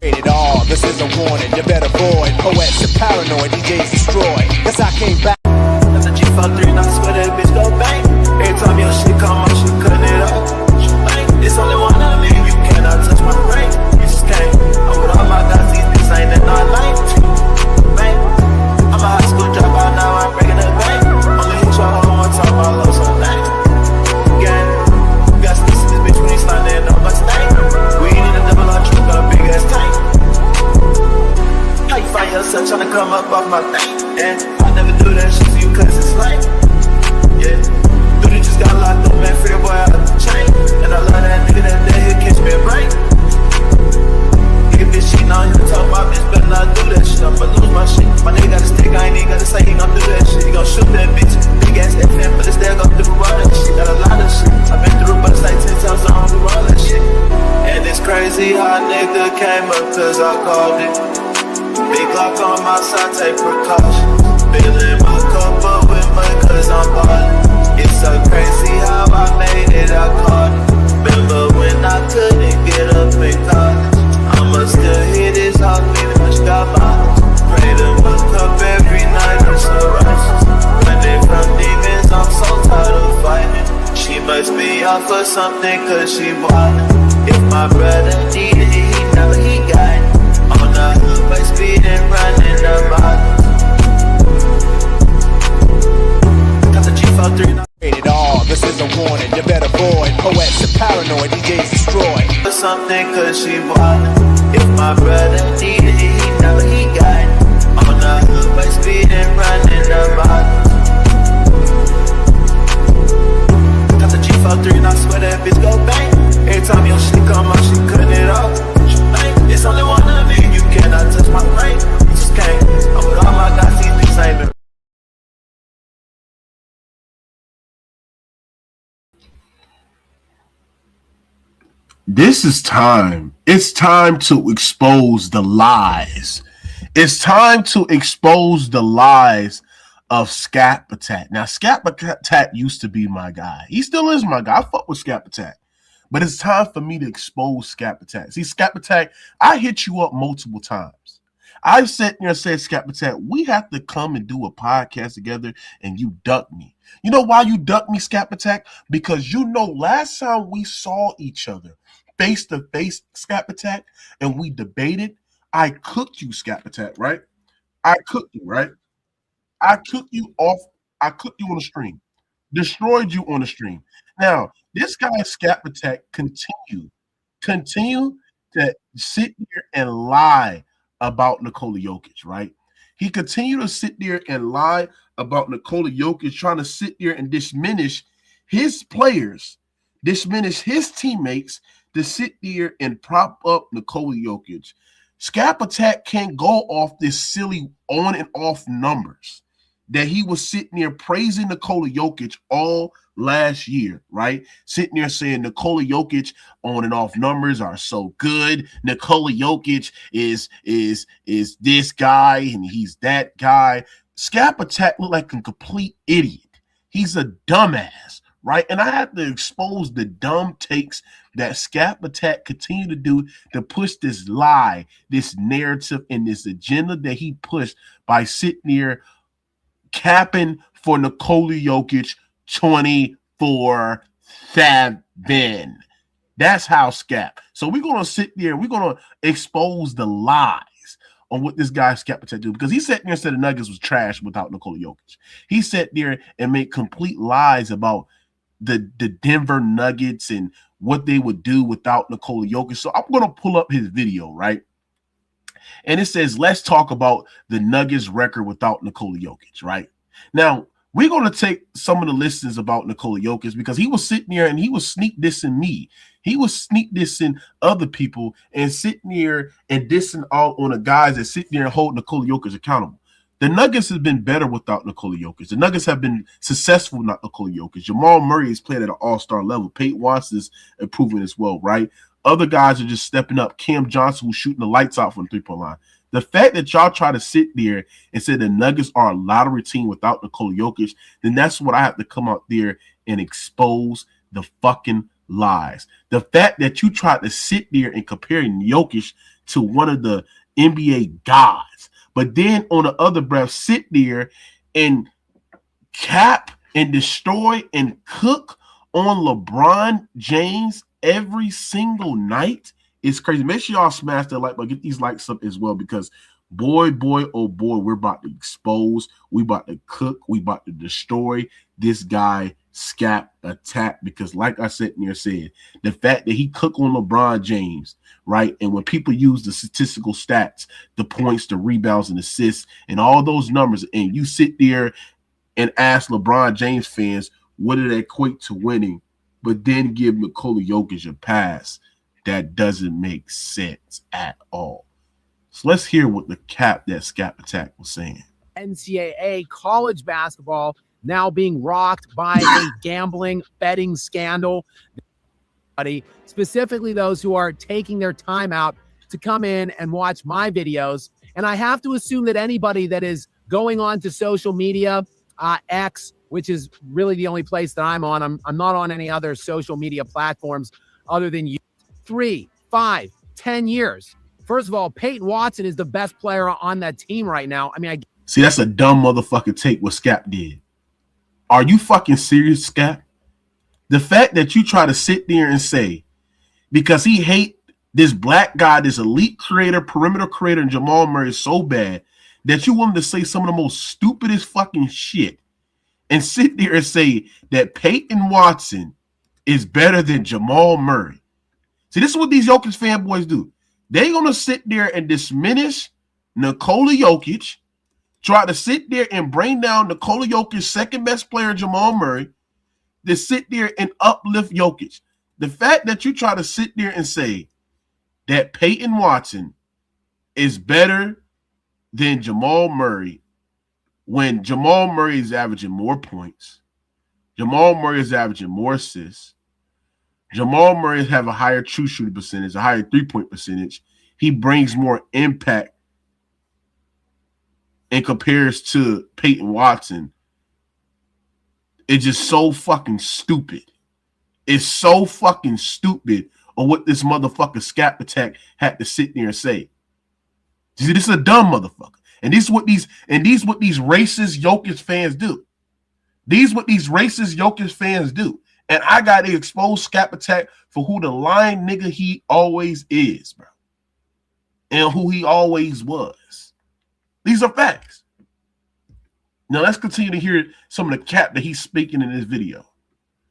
It all, this is a warning, you better avoid. Poets are paranoid, DJs destroy. Cause I came back. That's a G53 and I swear that bitch go bang. Every time your shit come on, she cutting it up. It's only one of me, you cannot touch my brain. You just can't. I'm with all my guys, these bitches ain't that not lame. Man, I'm a high school dropout, now I'm breaking the bank. Only hit your home one time, I love some things. Gang, you got to listen to this bitch when he's standing on my stain. We ain't in a double R truck, got a big ass tank. How you find yourself trying to come up off my thing? And I never do that shit to you cause it's like, yeah. Dude, just got locked up, man, free the boy out of the chain. And I love that nigga that day, he'll catch me a break. Nigga bitch cheating on him, talk my bitch, better not do that shit, I'ma lose my shit. My nigga got a stick, I ain't even gotta say he gon' do that shit. He gon' shoot that bitch, big ass FM, but it's there, gon' do all that shit. Got a lot of shit, I've been through but it's like 10 times, I don't do all that shit. And it's crazy how a nigga came up cause I called it. Big Glock on my side, take precautions. Filling my cup up with mud cause I'm ballin'. It's so crazy how I made it, I caught it. Remember when I couldn't get up in college? I'ma still hit this house, meaning much got my pray to my cup every night, I'm so righteous. Running from demons, I'm so tired of fighting. She must be out for something cause she wildin'. If my brother needed it, he know he got it. On the hood, by speed and running the bottom. Got the G53. It all, this is a warning, you better avoid. Poets are paranoid, DJs destroy. For something cause she wildin'. If my brother needed it, he know he got it. On the hood, by speed and running the bottom. Got the G53 and I swear that bitch go bang. Every time your shit come on, she cutting it off. It's only one of me, you cannot touch my brain. You just can't. I'm with all my guys, these bitches ain't been. This is time. It's time to expose the lies. It's time to expose the lies of Skap Attack. Now, Skap Attack used to be my guy. He still is my guy. I fuck with Skap Attack. But it's time for me to expose Skap Attack. See, Skap Attack, I hit you up multiple times. I've sat there and said, Skap Attack, we have to come and do a podcast together, and you ducked me. You know why you ducked me, Skap Attack? Because you know last time we saw each other face to face, Skap Attack, and we debated, I cooked you, Skap Attack, right? I cooked you, right? I cooked you off. I cooked you on the stream. Destroyed you on the stream. Now, this guy, Skap Attack, continue to sit here and lie about Nikola Jokic, right? He continued to sit there and lie about Nikola Jokic, trying to sit there and diminish his players, diminish his teammates, to sit there and prop up Nikola Jokic. Skap Attack can't go off this silly on and off numbers that he was sitting there praising Nikola Jokic all last year, right? Sitting there saying Nikola Jokic on and off numbers are so good. Nikola Jokic is this guy and he's that guy. Skap Attack looked like a complete idiot. He's a dumbass, right? And I have to expose the dumb takes that Skap Attack continue to do to push this lie, this narrative, and this agenda that he pushed by sitting there capping for Nikola Jokic 24/7. That's how Skap. So we're going to sit there. We're going to expose the lies on what this guy Skap Attack do, because he sat there and said the Nuggets was trash without Nikola Jokic. He sat there and made complete lies about the Denver Nuggets and what they would do without Nikola Jokic. So I'm going to pull up his video, right? And it says, let's talk about the Nuggets record without Nikola Jokic, right? Now, we're going to take some of the listens about Nikola Jokic because he was sitting there and he was sneak dissing me. He was sneak dissing other people and sitting there and dissing all on the guys that sit there and hold Nikola Jokic accountable. The Nuggets have been better without Nikola Jokic. The Nuggets have been successful without Nikola Jokic. Jamal Murray is playing at an all-star level. Payton Watson is improving as well, right? Other guys are just stepping up. Cam Johnson, who's shooting the lights out from the three-point line. The fact that y'all try to sit there and say the Nuggets are a lottery team without Nikola Jokic, then that's what I have to come out there and expose the fucking lies. The fact that you tried to sit there and compare Jokic to one of the NBA gods, but then on the other breath, sit there and cap and destroy and cook on LeBron James every single night is crazy. Make sure y'all smash that like button, get these likes up as well, because boy, oh boy, we're about to expose, we about to cook, we about to destroy this guy Skap attack, because like I said, the fact that he cooked on LeBron James, right? And when people use the statistical stats, the points, the rebounds, and assists, and all those numbers, and you sit there and ask LeBron James fans, what did it equate to winning? But then give Nikola Jokic a pass. That doesn't make sense at all. So let's hear what the cap that Skap attack was saying. NCAA college basketball now being rocked by a gambling betting scandal. Specifically those who are taking their time out to come in and watch my videos. And I have to assume that anybody that is going on to social media, X, which is really the only place that I'm on. I'm not on any other social media platforms other than you. 3, 5, 10 years. First of all, Payton Watson is the best player on that team right now. I mean, see, that's a dumb motherfucker take what Skap did. Are you fucking serious, Skap? The fact that you try to sit there and say, because he hate this black guy, this elite creator, perimeter creator, and Jamal Murray so bad that you want to say some of the most stupidest fucking shit and sit there and say that Payton Watson is better than Jamal Murray. See, this is what these Jokic fanboys do. They're going to sit there and diminish Nikola Jokic, try to sit there and bring down Nikola Jokic's second best player, Jamal Murray, to sit there and uplift Jokic. The fact that you try to sit there and say that Payton Watson is better than Jamal Murray when Jamal Murray is averaging more points, Jamal Murray is averaging more assists, Jamal Murray have a higher true shooting percentage, a higher three-point percentage. He brings more impact and compares to Payton Watson. It's just so fucking stupid. It's so fucking stupid on what this motherfucker Skap attack had to sit there and say. See, this is a dumb motherfucker. And these what these racist Jokic fans do. These what these racist Jokic fans do. And I got to expose Skap attack for who the lying nigga he always is, bro. And who he always was. These are facts. Now let's continue to hear some of the cap that he's speaking in this video.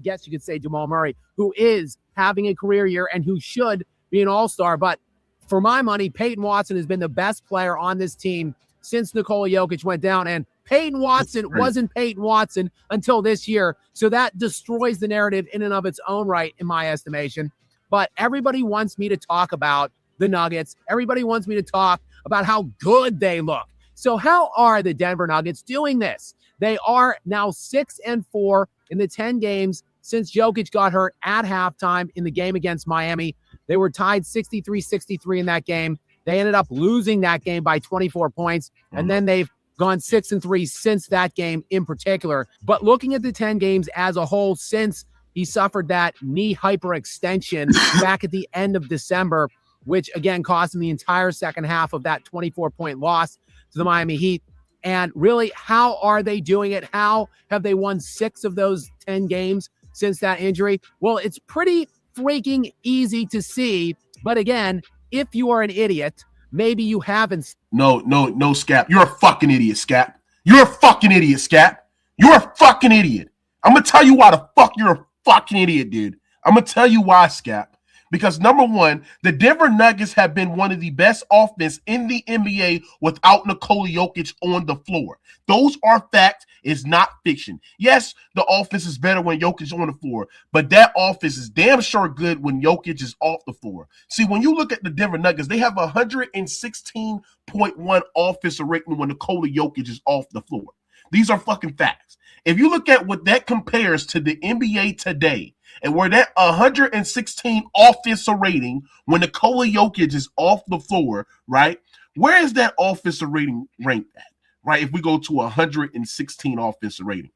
Guess you could say Jamal Murray, who is having a career year and who should be an all-star. But for my money, Payton Watson has been the best player on this team since Nikola Jokic went down. And Payton Watson wasn't Payton Watson until this year. So that destroys the narrative in and of its own right, in my estimation. But everybody wants me to talk about the Nuggets. Everybody wants me to talk about how good they look. So how are the Denver Nuggets doing this? They are now 6-4 in the 10 games since Jokic got hurt at halftime in the game against Miami. They were tied 63-63 in that game. They ended up losing that game by 24 points, and then they've gone 6-3 since that game in particular. But looking at the 10 games as a whole since he suffered that knee hyperextension back at the end of December, which again cost him the entire second half of that 24-point loss to the Miami Heat. And really, how are they doing it? How have they won 6 of those 10 games since that injury? Well, it's pretty freaking easy to see. But again, if you are an idiot, maybe you haven't. No, Skap. You're a fucking idiot, Skap. You're a fucking idiot, Skap. You're a fucking idiot. I'm going to tell you why the fuck you're a fucking idiot, dude. I'm going to tell you why, Skap. Because number one, the Denver Nuggets have been one of the best offense in the NBA without Nikola Jokic on the floor. Those are facts. It's not fiction. Yes, the offense is better when Jokic is on the floor, but that offense is damn sure good when Jokic is off the floor. See, when you look at the Denver Nuggets, they have 116.1 offensive rating when Nikola Jokic is off the floor. These are fucking facts. If you look at what that compares to the NBA today, and where that 116 offensive rating when Nikola Jokic is off the floor, right? Where is that offensive rating ranked at, right? If we go to 116 offensive rating.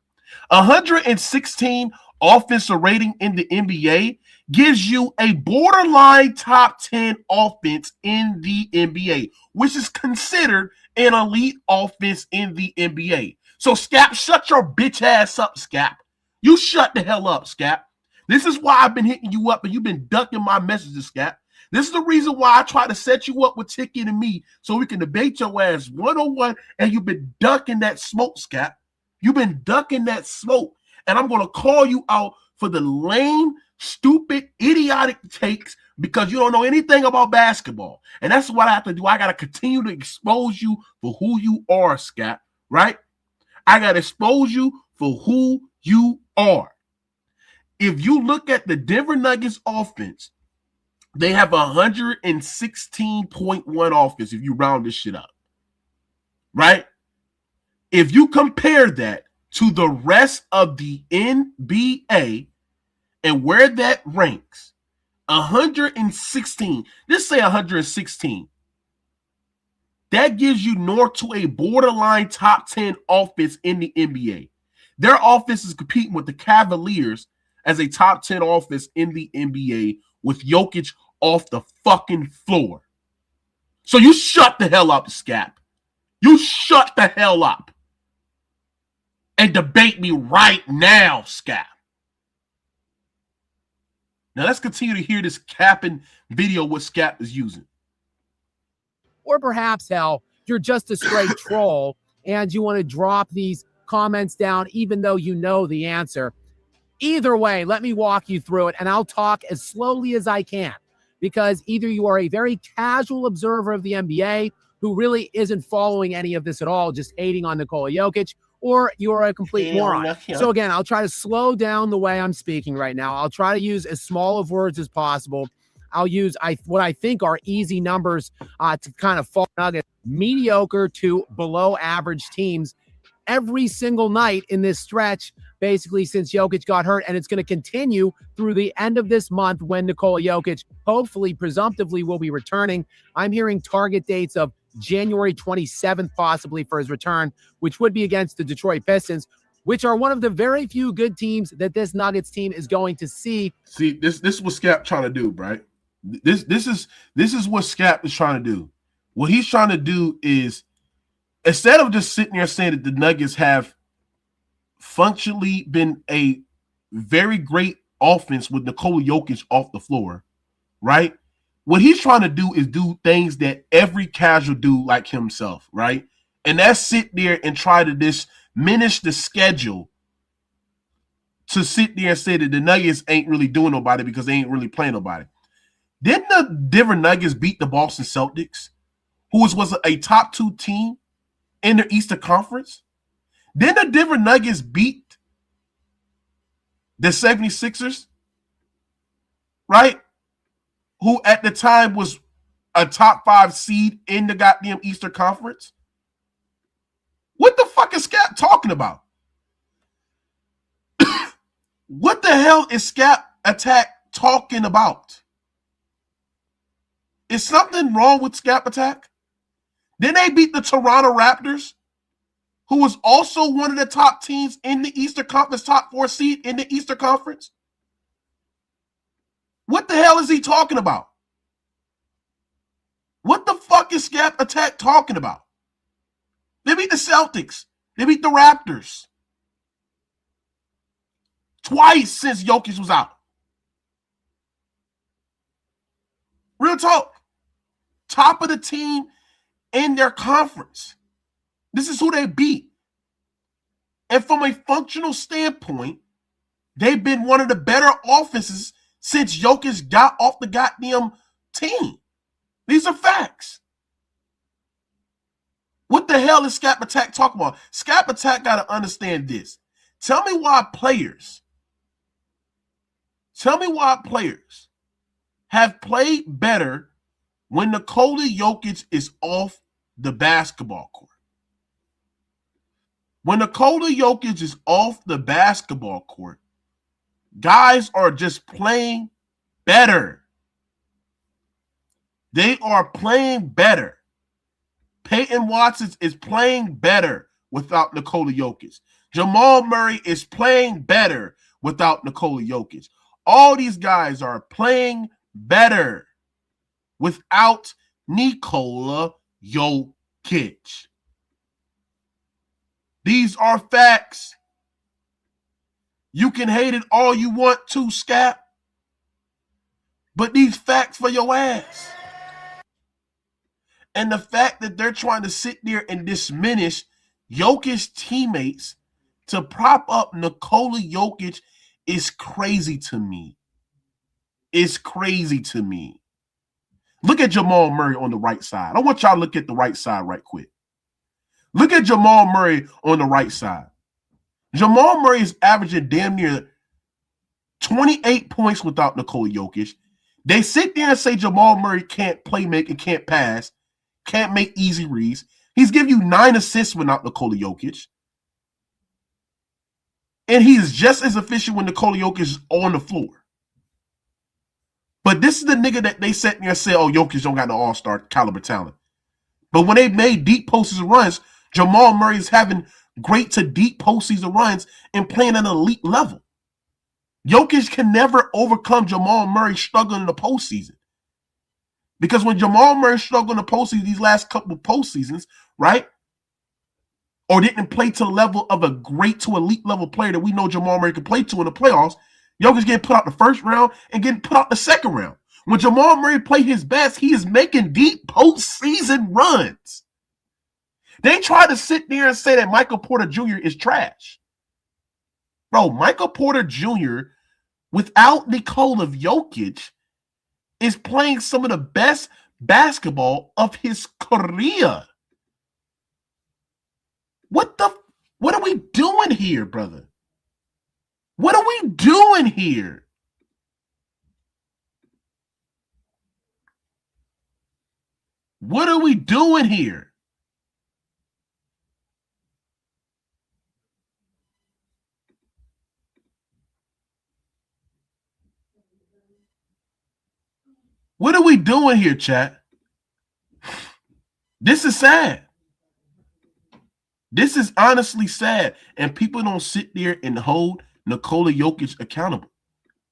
116 offensive rating in the NBA gives you a borderline top 10 offense in the NBA, which is considered an elite offense in the NBA. So, Skap, shut your bitch ass up, Skap. You shut the hell up, Skap. This is why I've been hitting you up and you've been ducking my messages, Skap. This is the reason why I try to set you up with Tiki and me so we can debate your ass one-on-one, and you've been ducking that smoke, Skap. You've been ducking that smoke, and I'm going to call you out for the lame, stupid, idiotic takes because you don't know anything about basketball. And that's what I have to do. I got to continue to expose you for who you are, Skap, right? I got to expose you for who you are. If you look at the Denver Nuggets offense, they have 116.1 offense if you round this shit up, right? If you compare that to the rest of the NBA and where that ranks, 116, let's say 116, that gives you north to a borderline top 10 offense in the NBA. Their offense is competing with the Cavaliers as a top 10 offense in the NBA with Jokic off the fucking floor. So you shut the hell up, Skap. You shut the hell up and debate me right now, Skap. Now let's continue to hear this capping video what Skap is using. Or perhaps, hell, you're just a straight troll and you want to drop these comments down even though you know the answer. Either way, let me walk you through it, and I'll talk as slowly as I can, because either you are a very casual observer of the NBA who really isn't following any of this at all, just hating on Nikola Jokic, or you're a complete moron. So again, I'll try to slow down the way I'm speaking right now. I'll try to use as small of words as possible. I'll use what I think are easy numbers to kind of fall Nuggets, mediocre to below average teams every single night in this stretch, basically since Jokic got hurt, and it's going to continue through the end of this month when Nikola Jokic hopefully, presumptively, will be returning. I'm hearing target dates of January 27th possibly for his return, which would be against the Detroit Pistons, which are one of the very few good teams that this Nuggets team is going to see. See, this is what Skap trying to do, right? This is what Skap is trying to do. What he's trying to do is, instead of just sitting there saying that the Nuggets have functionally been a very great offense with Nikola Jokic off the floor, right? What he's trying to do is do things that every casual do like himself, right? And that's sit there and try to diminish the schedule to sit there and say that the Nuggets ain't really doing nobody because they ain't really playing nobody. Didn't the Denver Nuggets beat the Boston Celtics, who was a top 2 team in the Eastern Conference? Didn't the Denver Nuggets beat the 76ers, right? Who at the time was a top 5 seed in the goddamn Eastern Conference? What the fuck is Skap talking about? What the hell is Skap Attack talking about? Is something wrong with Skap Attack? Didn't they beat the Toronto Raptors, who was also one of the top teams in the Eastern Conference, top 4 seed in the Eastern Conference? What the hell is he talking about? What the fuck is Skap Attack talking about? They beat the Celtics. They beat the Raptors. Twice since Jokic was out. Real talk. Top of the team in their conference. This is who they beat. And from a functional standpoint, they've been one of the better offenses since Jokic got off the goddamn team. These are facts. What the hell is Skap Attack talking about? Skap Attack got to understand this. Tell me why players have played better when Nikola Jokic is off the basketball court. When Nikola Jokic is off the basketball court, guys are just playing better. They are playing better. Payton Watson is playing better without Nikola Jokic. Jamal Murray is playing better without Nikola Jokic. All these guys are playing better without Nikola Jokic. These are facts. You can hate it all you want to, Skap, but these facts for your ass. And the fact that they're trying to sit there and diminish Jokic's teammates to prop up Nikola Jokic is crazy to me. It's crazy to me. Look at Jamal Murray on the right side. I want y'all to look at the right side right quick. Look at Jamal Murray on the right side. Jamal Murray is averaging damn near 28 points without Nikola Jokic. They sit there and say Jamal Murray can't play make and can't pass, can't make easy reads. He's giving you 9 assists without Nikola Jokic. And he is just as efficient when Nikola Jokic is on the floor. But this is the nigga that they sat there and said, oh, Jokic don't got no all-star caliber talent. But when they made deep postseason runs, Jamal Murray is having great to deep postseason runs and playing at an elite level. Jokic can never overcome Jamal Murray struggling in the postseason. Because when Jamal Murray struggled in the postseason, these last couple of postseasons, right? Or didn't play to the level of a great to elite level player that we know Jamal Murray can play to in the playoffs, Jokic getting put out the first round and getting put out the second round. When Jamal Murray played his best, he is making deep postseason runs. They try to sit there and say that Michael Porter Jr. is trash. Bro, Michael Porter Jr., without Nikola Jokic, is playing some of the best basketball of his career. What are we doing here, brother? What are we doing here? What are we doing here? What are we doing here, chat? This is sad. This is honestly sad. And people don't sit there and hold Nikola Jokic accountable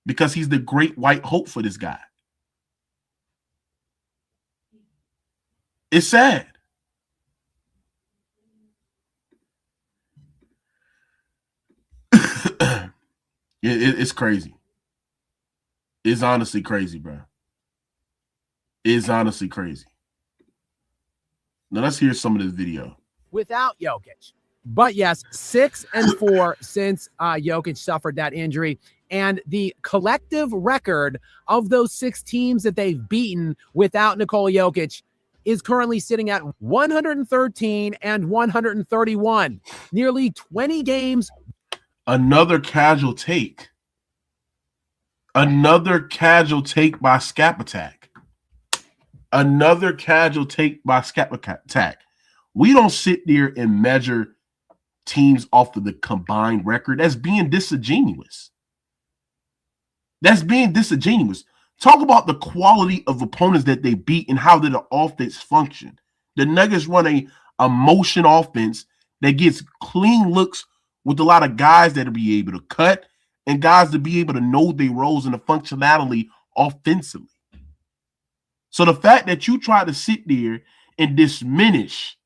because he's the great white hope for this guy. It's sad. It's crazy. It's honestly crazy, bro. It's honestly crazy. Now let's hear some of this video. Without Jokic. But yes, 6-4 since Jokic suffered that injury. And the collective record of those 6 teams that they've beaten without Nikola Jokic is currently sitting at 113 and 131. Nearly 20 games. Another casual take. Another casual take by Skap Attack. Another casual take by Skap Attack. We don't sit there and measure teams off of the combined record. That's being disingenuous. That's being disingenuous. Talk about the quality of opponents that they beat and how did the offense function. The Nuggets run a motion offense that gets clean looks with a lot of guys that'll be able to cut and guys to be able to know their roles and the functionality offensively. So the fact that you try to sit there and diminish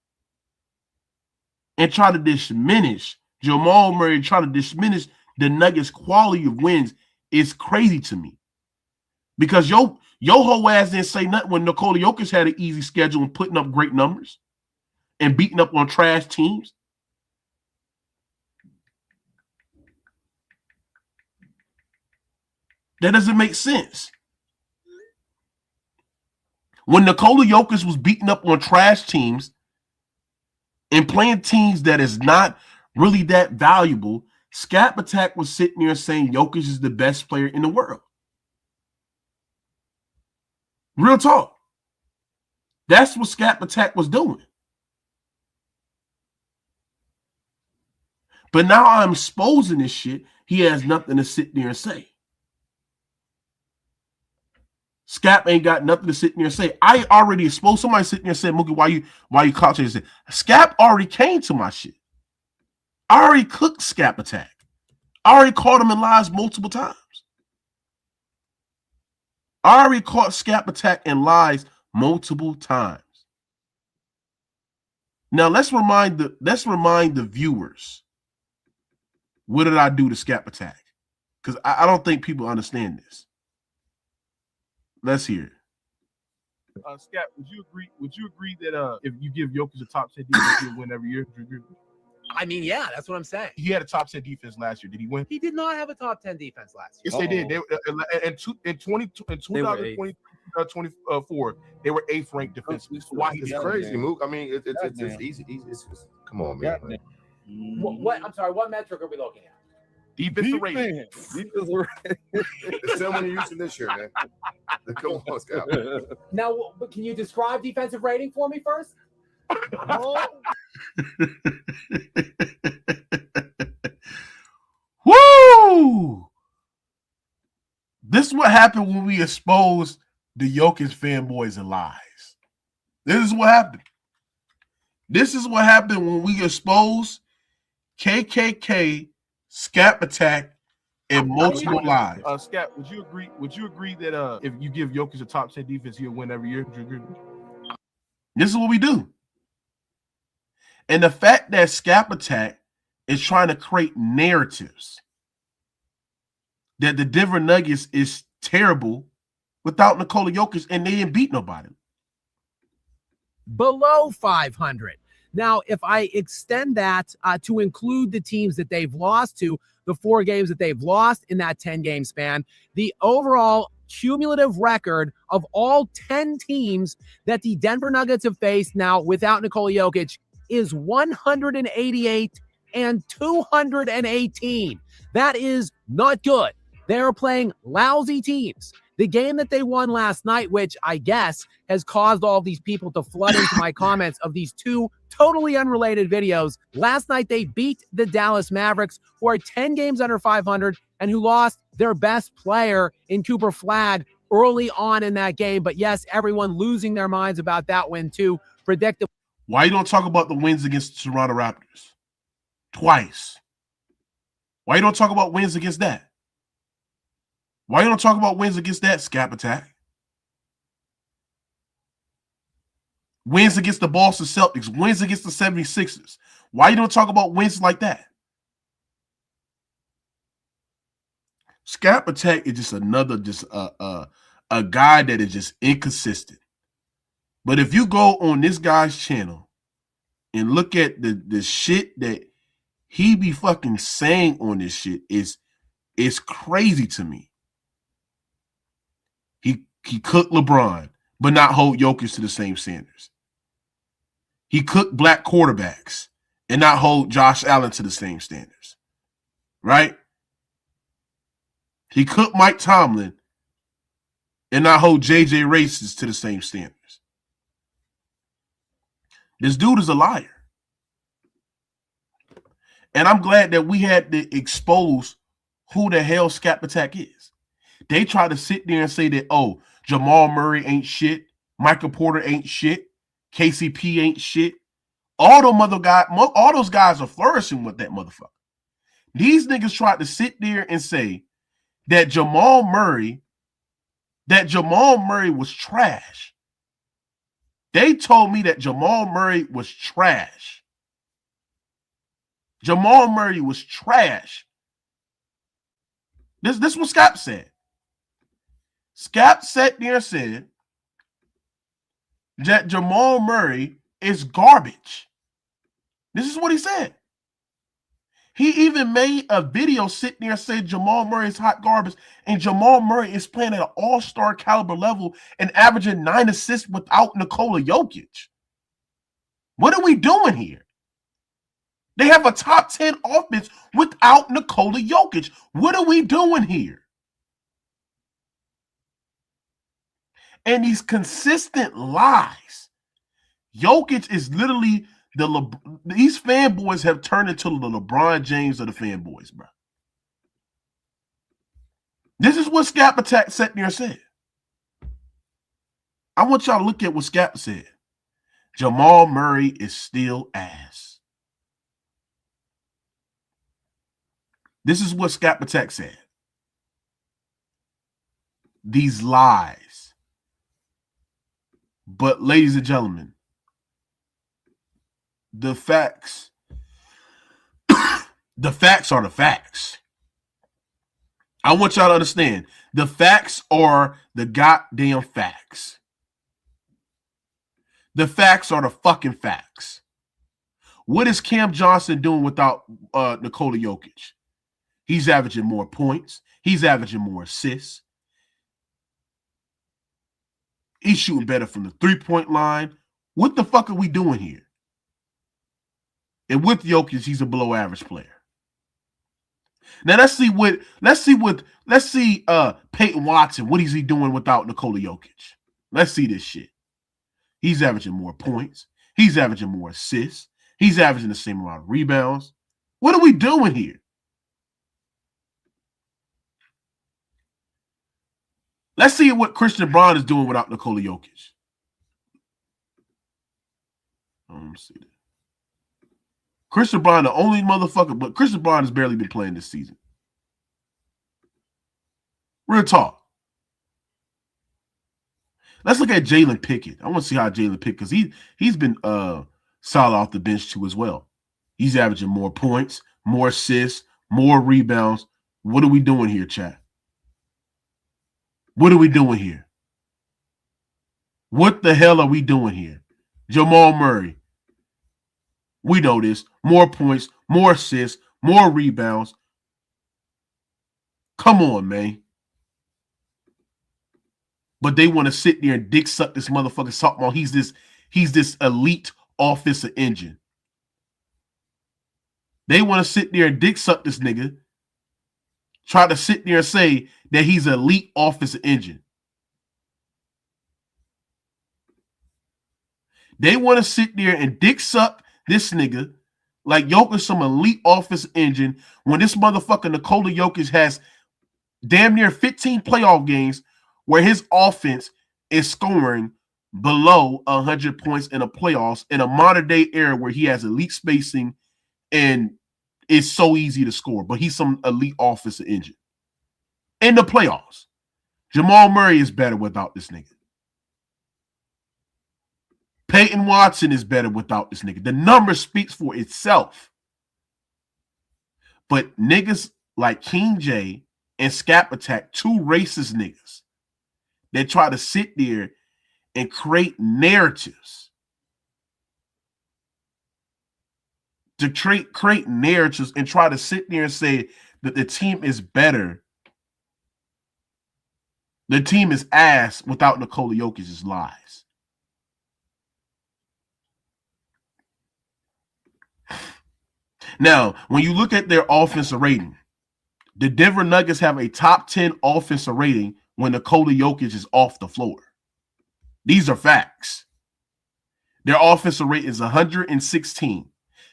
Jamal Murray, try to diminish the Nuggets' quality of wins is crazy to me. Because your whole ass didn't say nothing when Nikola Jokic had an easy schedule and putting up great numbers and beating up on trash teams. That doesn't make sense. When Nikola Jokic was beating up on trash teams and playing teams that is not really that valuable, Skap Attack was sitting there saying Jokic is the best player in the world. Real talk. That's what Skap Attack was doing. But now I'm exposing this shit. He has nothing to sit there and say. Skap ain't got nothing to sit there and say. I already exposed. Somebody sitting there and said, Mookie, why you caught you? Skap already came to my shit. I already cooked Skap Attack. I already caught him in lies multiple times. I already caught Skap Attack and lies multiple times. Now let's remind the viewers. What did I do to Skap Attack? Because I don't think people understand this. Let's hear it. Skap, would you agree that if you give Jokic a top 10 defense, he'll win every year? I mean, yeah, that's what I'm saying. He had a top 10 defense last year. Did he win? He did not have a top 10 defense last year. Yes, they did. They in 2024, they were 8th ranked defensively. So why he's crazy, Mook? I mean, it's easy. It's come on, man. What? I'm sorry. What metric are we looking at? Defensive rating. It's someone you're using this year, man. Come on, Skap. Now, but can you describe defensive rating for me first? Woo! This is what happened when we exposed the Jokic fanboys and lies. This is what happened. This is what happened when we exposed KKK, Skap Attack, and multiple lies. Skap, would you agree that if you give Jokic a top 10 defense, he'll win every year? Would you agree? This is what we do. And the fact that Skap Attack is trying to create narratives that the Denver Nuggets is terrible without Nikola Jokic and they didn't beat nobody. Below 500. Now, if I extend that to include the teams that they've lost to, the 4 games that they've lost in that 10-game span, the overall cumulative record of all 10 teams that the Denver Nuggets have faced now without Nikola Jokic is 188 and 218. That is not good. They're playing lousy teams. The game that they won last night, which I guess has caused all these people to flood into my comments of these 2 totally unrelated videos. Last night, they beat the Dallas Mavericks, who are 10 games under 500 and who lost their best player in Cooper Flagg early on in that game. But yes, everyone losing their minds about that win too. Predictable. Why you don't talk about the wins against the Toronto Raptors? Twice. Why you don't talk about wins against that? Why you don't talk about wins against that, Skap Attack? Wins against the Boston Celtics, wins against the 76ers. Why you don't talk about wins like that? Skap Attack is just another, a guy that is just inconsistent. But if you go on this guy's channel and look at the shit that he be fucking saying on this shit, it's crazy to me. He cooked LeBron, but not hold Jokic to the same standards. He cooked black quarterbacks and not hold Josh Allen to the same standards. Right? He cooked Mike Tomlin and not hold JJ Races to the same standards. This dude is a liar. And I'm glad that we had to expose who the hell Skap Attack is. They try to sit there and say that, oh, Jamal Murray ain't shit, Michael Porter ain't shit, KCP ain't shit. All those guys are flourishing with that motherfucker. These niggas tried to sit there and say that Jamal Murray was trash. They told me that Jamal Murray was trash. Jamal Murray was trash. This is what Skap said. Skap sat there and said that Jamal Murray is garbage. This is what he said. He even made a video sitting there and said Jamal Murray is hot garbage, and Jamal Murray is playing at an all-star caliber level and averaging 9 assists without Nikola Jokic. What are we doing here? They have a top 10 offense without Nikola Jokic. What are we doing here? And these consistent lies. Jokic is literally these fanboys have turned into the LeBron James of the fanboys, bro. This is what Skap Attack sat there and said. I want y'all to look at what Skap said. Jamal Murray is still ass. This is what Skap Attack said. these lies. But ladies and gentlemen, the facts are the facts. I want y'all to understand. The facts are the goddamn facts. The facts are the fucking facts. What is Cam Johnson doing without Nikola Jokic? He's averaging more points. He's averaging more assists. He's shooting better from the three-point line. What the fuck are we doing here? And with Jokic, he's a below-average player. Now let's see Payton Watson. What is he doing without Nikola Jokic? Let's see this shit. He's averaging more points. He's averaging more assists. He's averaging the same amount of rebounds. What are we doing here? Let's see what Christian Braun is doing without Nikola Jokic. Let me see that. Christian Braun, the only motherfucker, but Christian Braun has barely been playing this season. Real talk. Let's look at Jalen Pickett. I want to see how Jalen Pickett, because he's been solid off the bench too as well. He's averaging more points, more assists, more rebounds. What are we doing here, chat? What are we doing here? What the hell are we doing here? Jamal Murray. We know this. More points, more assists, more rebounds. Come on, man. But they want to sit there and dick suck this motherfucker talking about he's this elite offensive engine. They want to sit there and dick suck this nigga. Try to sit there and say that he's an elite offensive engine. They want to sit there and dick suck this nigga like Jokic some elite offensive engine when this motherfucker Nikola Jokic has damn near 15 playoff games where his offense is scoring below 100 points in the playoffs in a modern day era where he has elite spacing and it's so easy to score, but he's some elite offensive engine. In the playoffs, Jamal Murray is better without this nigga. Payton Watson is better without this nigga. The number speaks for itself. But niggas like King J and Skap Attack, two racist niggas that try to sit there and create narratives. To create narratives and try to sit there and say that the team is better. The team is ass without Nikola Jokic's lies. Now, when you look at their offensive rating, the Denver Nuggets have a top 10 offensive rating when Nikola Jokic is off the floor. These are facts. Their offensive rate is 116.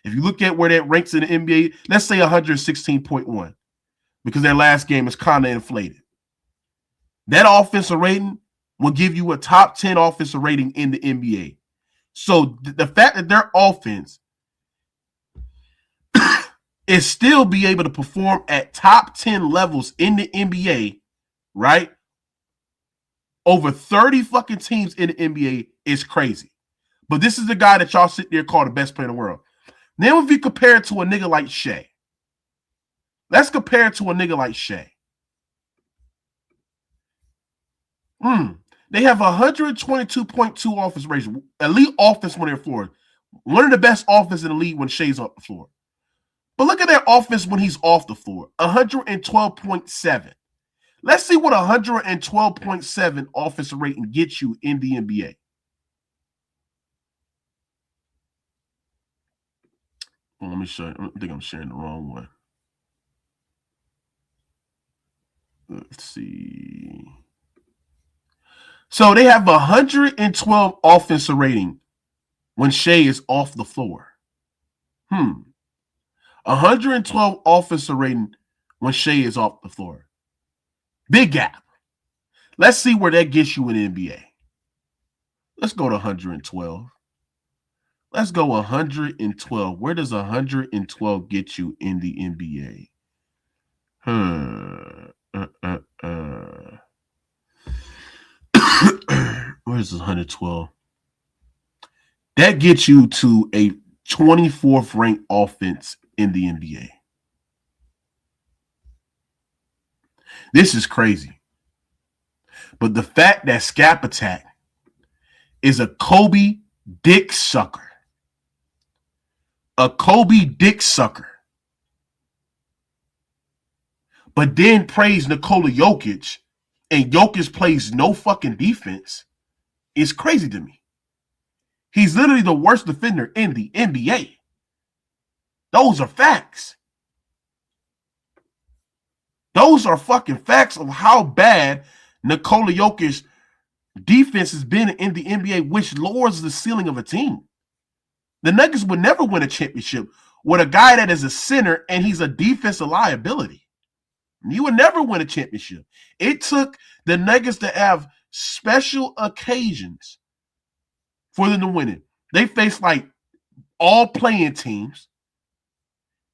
If you look at where that ranks in the NBA, let's say 116.1, because their last game is kind of inflated. That offensive rating will give you a top 10 offensive rating in the NBA. So the fact that their offense is still be able to perform at top 10 levels in the NBA, right? Over 30 fucking teams in the NBA is crazy. But this is the guy that y'all sit there call the best player in the world. Then if you compare it to a nigga like Shai, let's compare it to a nigga like Shai. They have 122.2 offense rating, elite offense when they're forward. One of the best offense in the league when Shai's off the floor. But look at their offense when he's off the floor, 112.7. Let's see what 112.7 offensive rating gets you in the NBA. Well, let me show you. I think I'm sharing the wrong one. Let's see. So they have 112 offensive rating when Shai is off the floor. 112 offensive rating when Shai is off the floor. Big gap. Let's see where that gets you in the NBA. Let's go to 112. Let's go 112. Where does 112 get you in the NBA? Where's this 112? That gets you to a 24th ranked offense in the NBA. This is crazy. But the fact that Skap Attack is a Kobe dick sucker. A Kobe dick sucker. But then praise Nikola Jokic, and Jokic plays no fucking defense, is crazy to me. He's literally the worst defender in the NBA. Those are facts. Those are fucking facts of how bad Nikola Jokic's defense has been in the NBA, which lowers the ceiling of a team. The Nuggets would never win a championship with a guy that is a center and he's a defensive liability. You would never win a championship. It took the Nuggets to have special occasions for them to win it. They faced like all playing teams,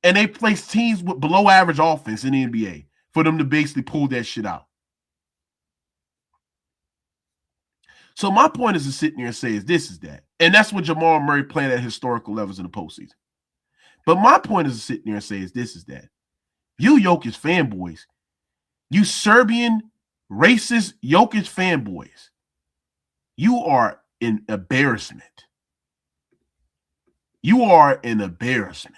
and they placed teams with below average offense in the NBA for them to basically pull that shit out. So my point is to sit there and say is this is that. And that's what Jamal Murray playing at historical levels in the postseason. But my point is to sit there and say is this is that. You Jokic fanboys, you Serbian racist Jokic fanboys, you are an embarrassment. You are an embarrassment.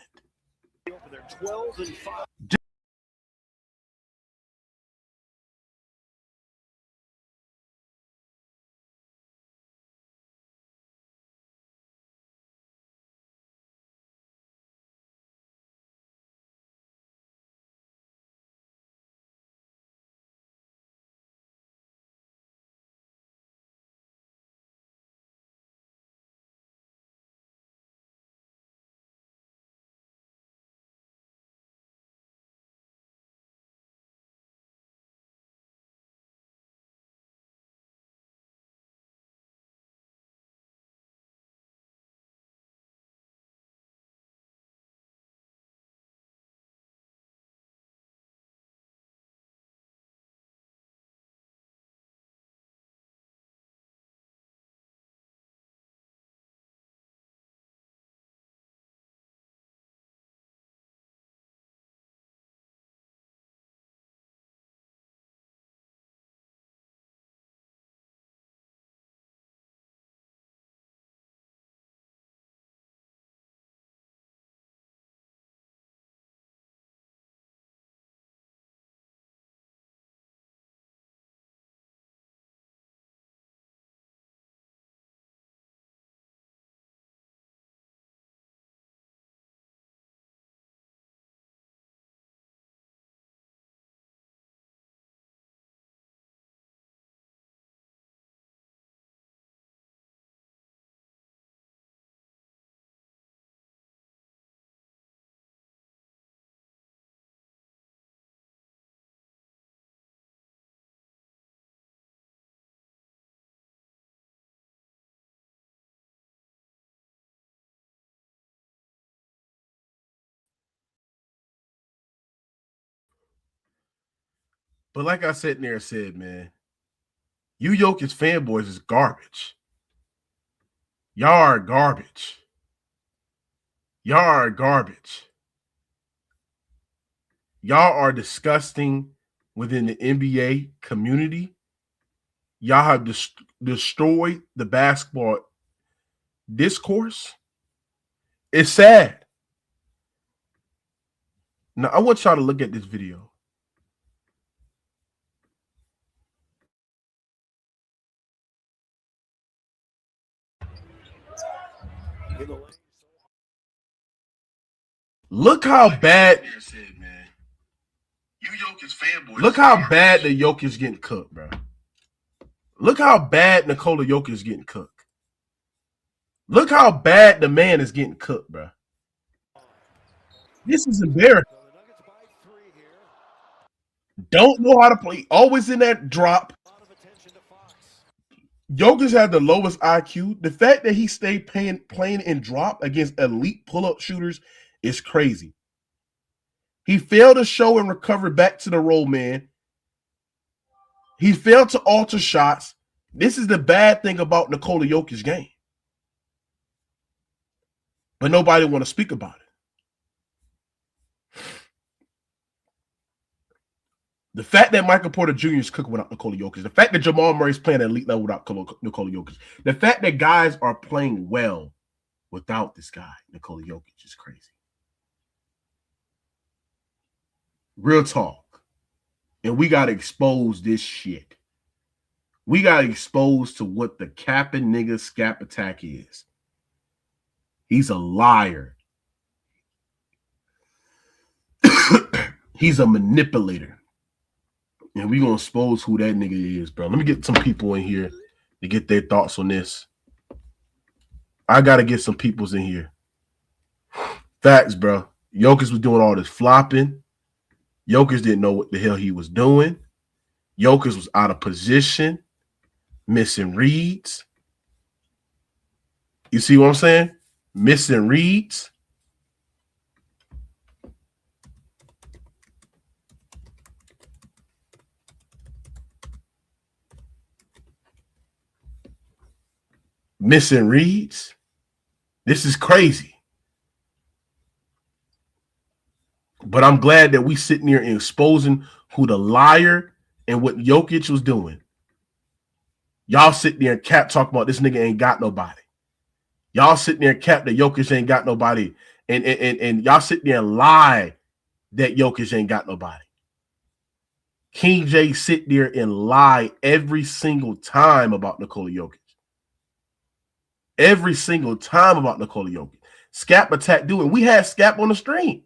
But like I sat there and said, man, you Jokic fanboys is garbage. Y'all are garbage. Y'all are garbage. Y'all are disgusting within the NBA community. Y'all have destroyed the basketball discourse. It's sad. Now, I want y'all to look at this video. Look how bad. Look how bad the Jokic is getting cooked, bro. Look how bad Nikola Jokic is getting cooked. Look how bad the man is getting cooked, bro. This is embarrassing. Don't know how to play. Always in that drop. Jokic had the lowest IQ. The fact that he stayed playing in drop against elite pull-up shooters is crazy. He failed to show and recover back to the roll man. He failed to alter shots. This is the bad thing about Nikola Jokic's game. But nobody want to speak about it. The fact that Michael Porter Jr. is cooking without Nikola Jokic, the fact that Jamal Murray is playing at elite level without Nikola Jokic, the fact that guys are playing well without this guy, Nikola Jokic, is crazy. Real talk. And we got to expose this shit. We got to expose to what the capping nigga Skap attack is. He's a liar. He's a manipulator. And we're going to expose who that nigga is, bro. Let me get some people in here to get their thoughts on this. I got to get some peoples in here. Facts, bro. Jokic was doing all this flopping. Jokic didn't know what the hell he was doing. Jokic was out of position, missing reads. You see what I'm saying? Missing reads. Missing reads. This is crazy. But I'm glad that we sitting here and exposing who the liar and what Jokic was doing. Y'all sitting there and Cap talking about this nigga ain't got nobody. Y'all sitting there and Cap that Jokic ain't got nobody. And y'all sitting there and lie that Jokic ain't got nobody. King J sit there and lie every single time about Nikola Jokic. Every single time about Nikola Jokic. Skap attack dude. And we had Skap on the stream.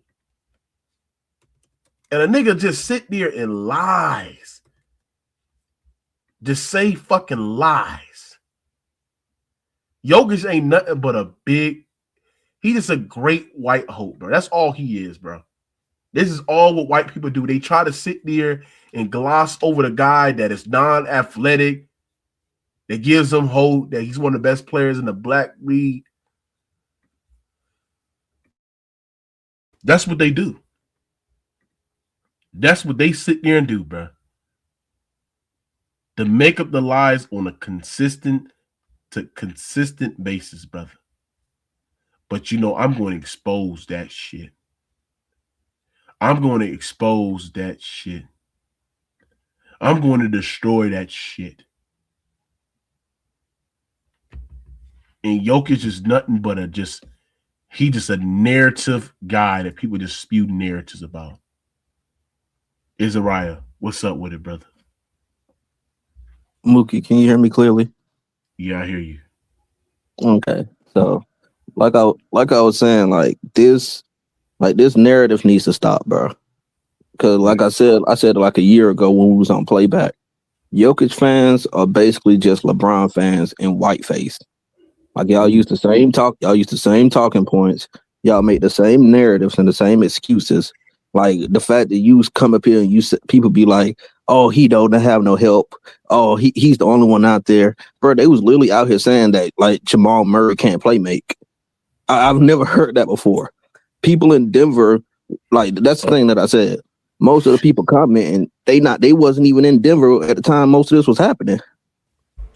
And a nigga just sit there and lies. Just say fucking lies. Jokic ain't nothing but a big, he just a great white hope, bro. That's all he is, bro. This is all what white people do. They try to sit there and gloss over the guy that is non-athletic, that gives them hope that he's one of the best players in the black league. That's what they do. That's what they sit there and do, bro. To make up the lies on a consistent basis, brother. But you know, I'm going to expose that shit. I'm going to expose that shit. I'm going to destroy that shit. And Jokic is nothing but he's just a narrative guy that people just spew narratives about. Izariah, what's up with it, brother? Mookie, can you hear me clearly? Yeah, I hear you. Okay. So like I was saying, this narrative needs to stop, bro. Because like I said like a year ago when we was on playback, Jokic fans are basically just LeBron fans in whiteface. Like y'all use the same talking points. Y'all make the same narratives and the same excuses. Like the fact that you come up here and people be like, oh, he don't have no help. Oh, he's the only one out there. Bro, they was literally out here saying that like Jamal Murray can't play make. I've never heard that before. People in Denver, like that's the thing that I said. Most of the people commenting, they wasn't even in Denver at the time most of this was happening.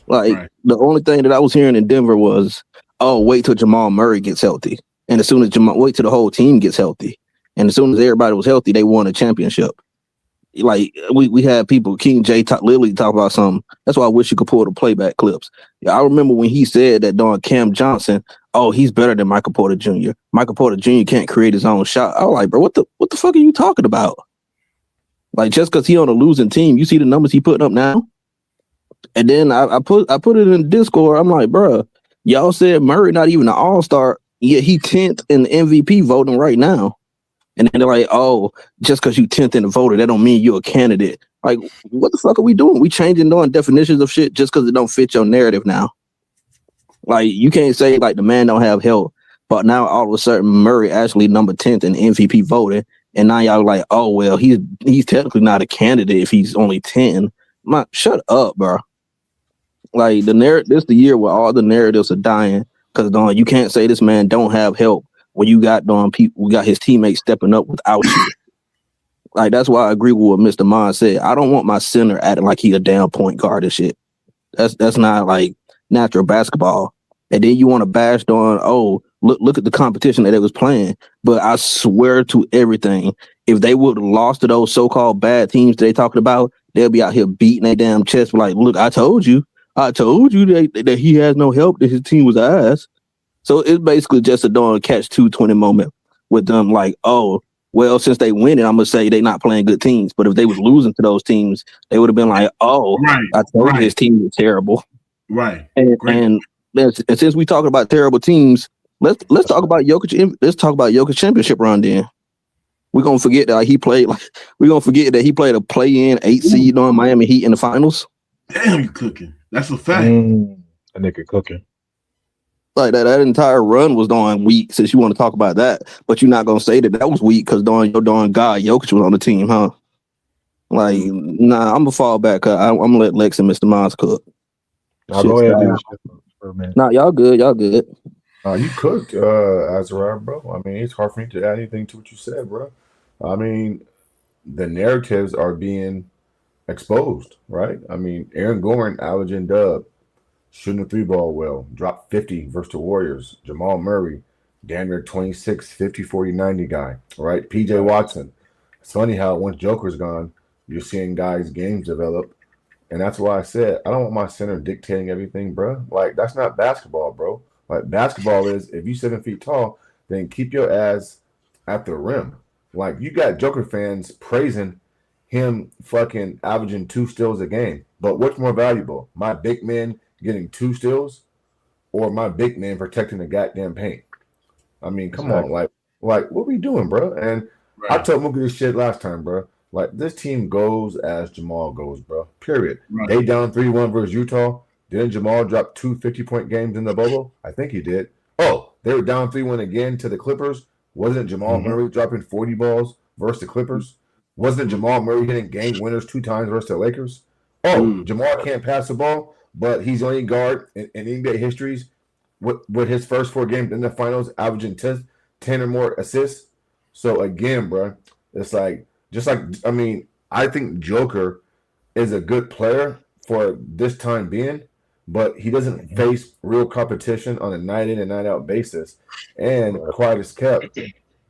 Like right. The only thing that I was hearing in Denver was, oh, wait till Jamal Murray gets healthy. And as soon as wait till the whole team gets healthy. And as soon as everybody was healthy, they won a championship. Like we had people, King J literally talk about something. That's why I wish you could pull the playback clips. Yeah, I remember when he said that on Cam Johnson, oh, he's better than Michael Porter Jr. Michael Porter Jr. can't create his own shot. I was like, bro, what the fuck are you talking about? Like just because he on a losing team, you see the numbers he putting up now? And then I put it in Discord. I'm like, bro, y'all said Murray not even an all-star, yet he 10th in the MVP voting right now. And then they're like, oh, just because you 10th in the voter, that don't mean you're a candidate. Like, what the fuck are we doing? We changing on definitions of shit just because it don't fit your narrative now. Like, you can't say, like, the man don't have help, but now all of a sudden Murray actually number 10th in MVP voting, and now y'all like, oh, well, he's technically not a candidate if he's only 10. Shut up, bro. Like, this is the year where all the narratives are dying because you can't say this man don't have help when you got people, we got his teammates stepping up without you. Like, that's why I agree with what Mr. Mon said. I don't want my center acting like he a damn point guard and shit. That's not like natural basketball. And then you want to bash on, oh, look at the competition that they was playing. But I swear to everything, if they would have lost to those so-called bad teams they talking about, they'll be out here beating their damn chest like, look, I told you that he has no help, that his team was ass. So it's basically just a darn catch 220 moment with them like, oh, well, since they winning, I'm gonna say they not playing good teams. But if they was losing to those teams, they would have been like, oh, I told you his team was terrible. Right. And since we talking about terrible teams, let's talk about Jokic. Let's talk about Jokic championship run. Then we're gonna forget that he played a play-in 8 seed on Miami Heat in the finals. Damn, you cooking. That's a fact. A nigga cooking. Like that entire run was darn weak. Since you want to talk about that, but you're not gonna say that was weak because your darn guy Jokic was on the team, huh? Like, nah, I'm gonna fall back. I'm gonna let Lex and Mr. Mons cook. I'll go ahead and do shit for a minute. Nah, y'all good. You cooked, Azariah, bro. I mean, it's hard for me to add anything to what you said, bro. I mean, the narratives are being exposed, right? I mean, Aaron Gordon averaging dub, shooting the 3-ball well, dropped 50 versus the Warriors. Jamal Murray, damn near 26, 50, 40, 90 guy, right? PJ Watson. It's funny how once Joker's gone, you're seeing guys' games develop. And that's why I said, I don't want my center dictating everything, bro. Like, that's not basketball, bro. Like, basketball is, if you 7 feet tall, then keep your ass at the rim. Like, you got Joker fans praising him fucking averaging 2 steals a game. But what's more valuable? My big man getting 2 steals or my big man protecting the goddamn paint? I mean, come on. Like, what we doing, bro? And I told Mookie this shit last time, bro. Like, this team goes as Jamal goes, bro. Period. Right. They down 3-1 versus Utah. Didn't Jamal drop 2 50-point games in the bubble? I think he did. Oh, they were down 3-1 again to the Clippers. Wasn't Jamal Murray dropping 40 balls versus the Clippers? Wasn't Jamal Murray hitting game winners 2 times versus the Lakers? Oh, Jamal can't pass the ball, but he's the only guard in NBA histories with his first 4 games in the finals averaging 10 or more assists. So, again, bro, it's like, I think Joker is a good player for this time being, but he doesn't face real competition on a night in and night out basis. And quiet as kept,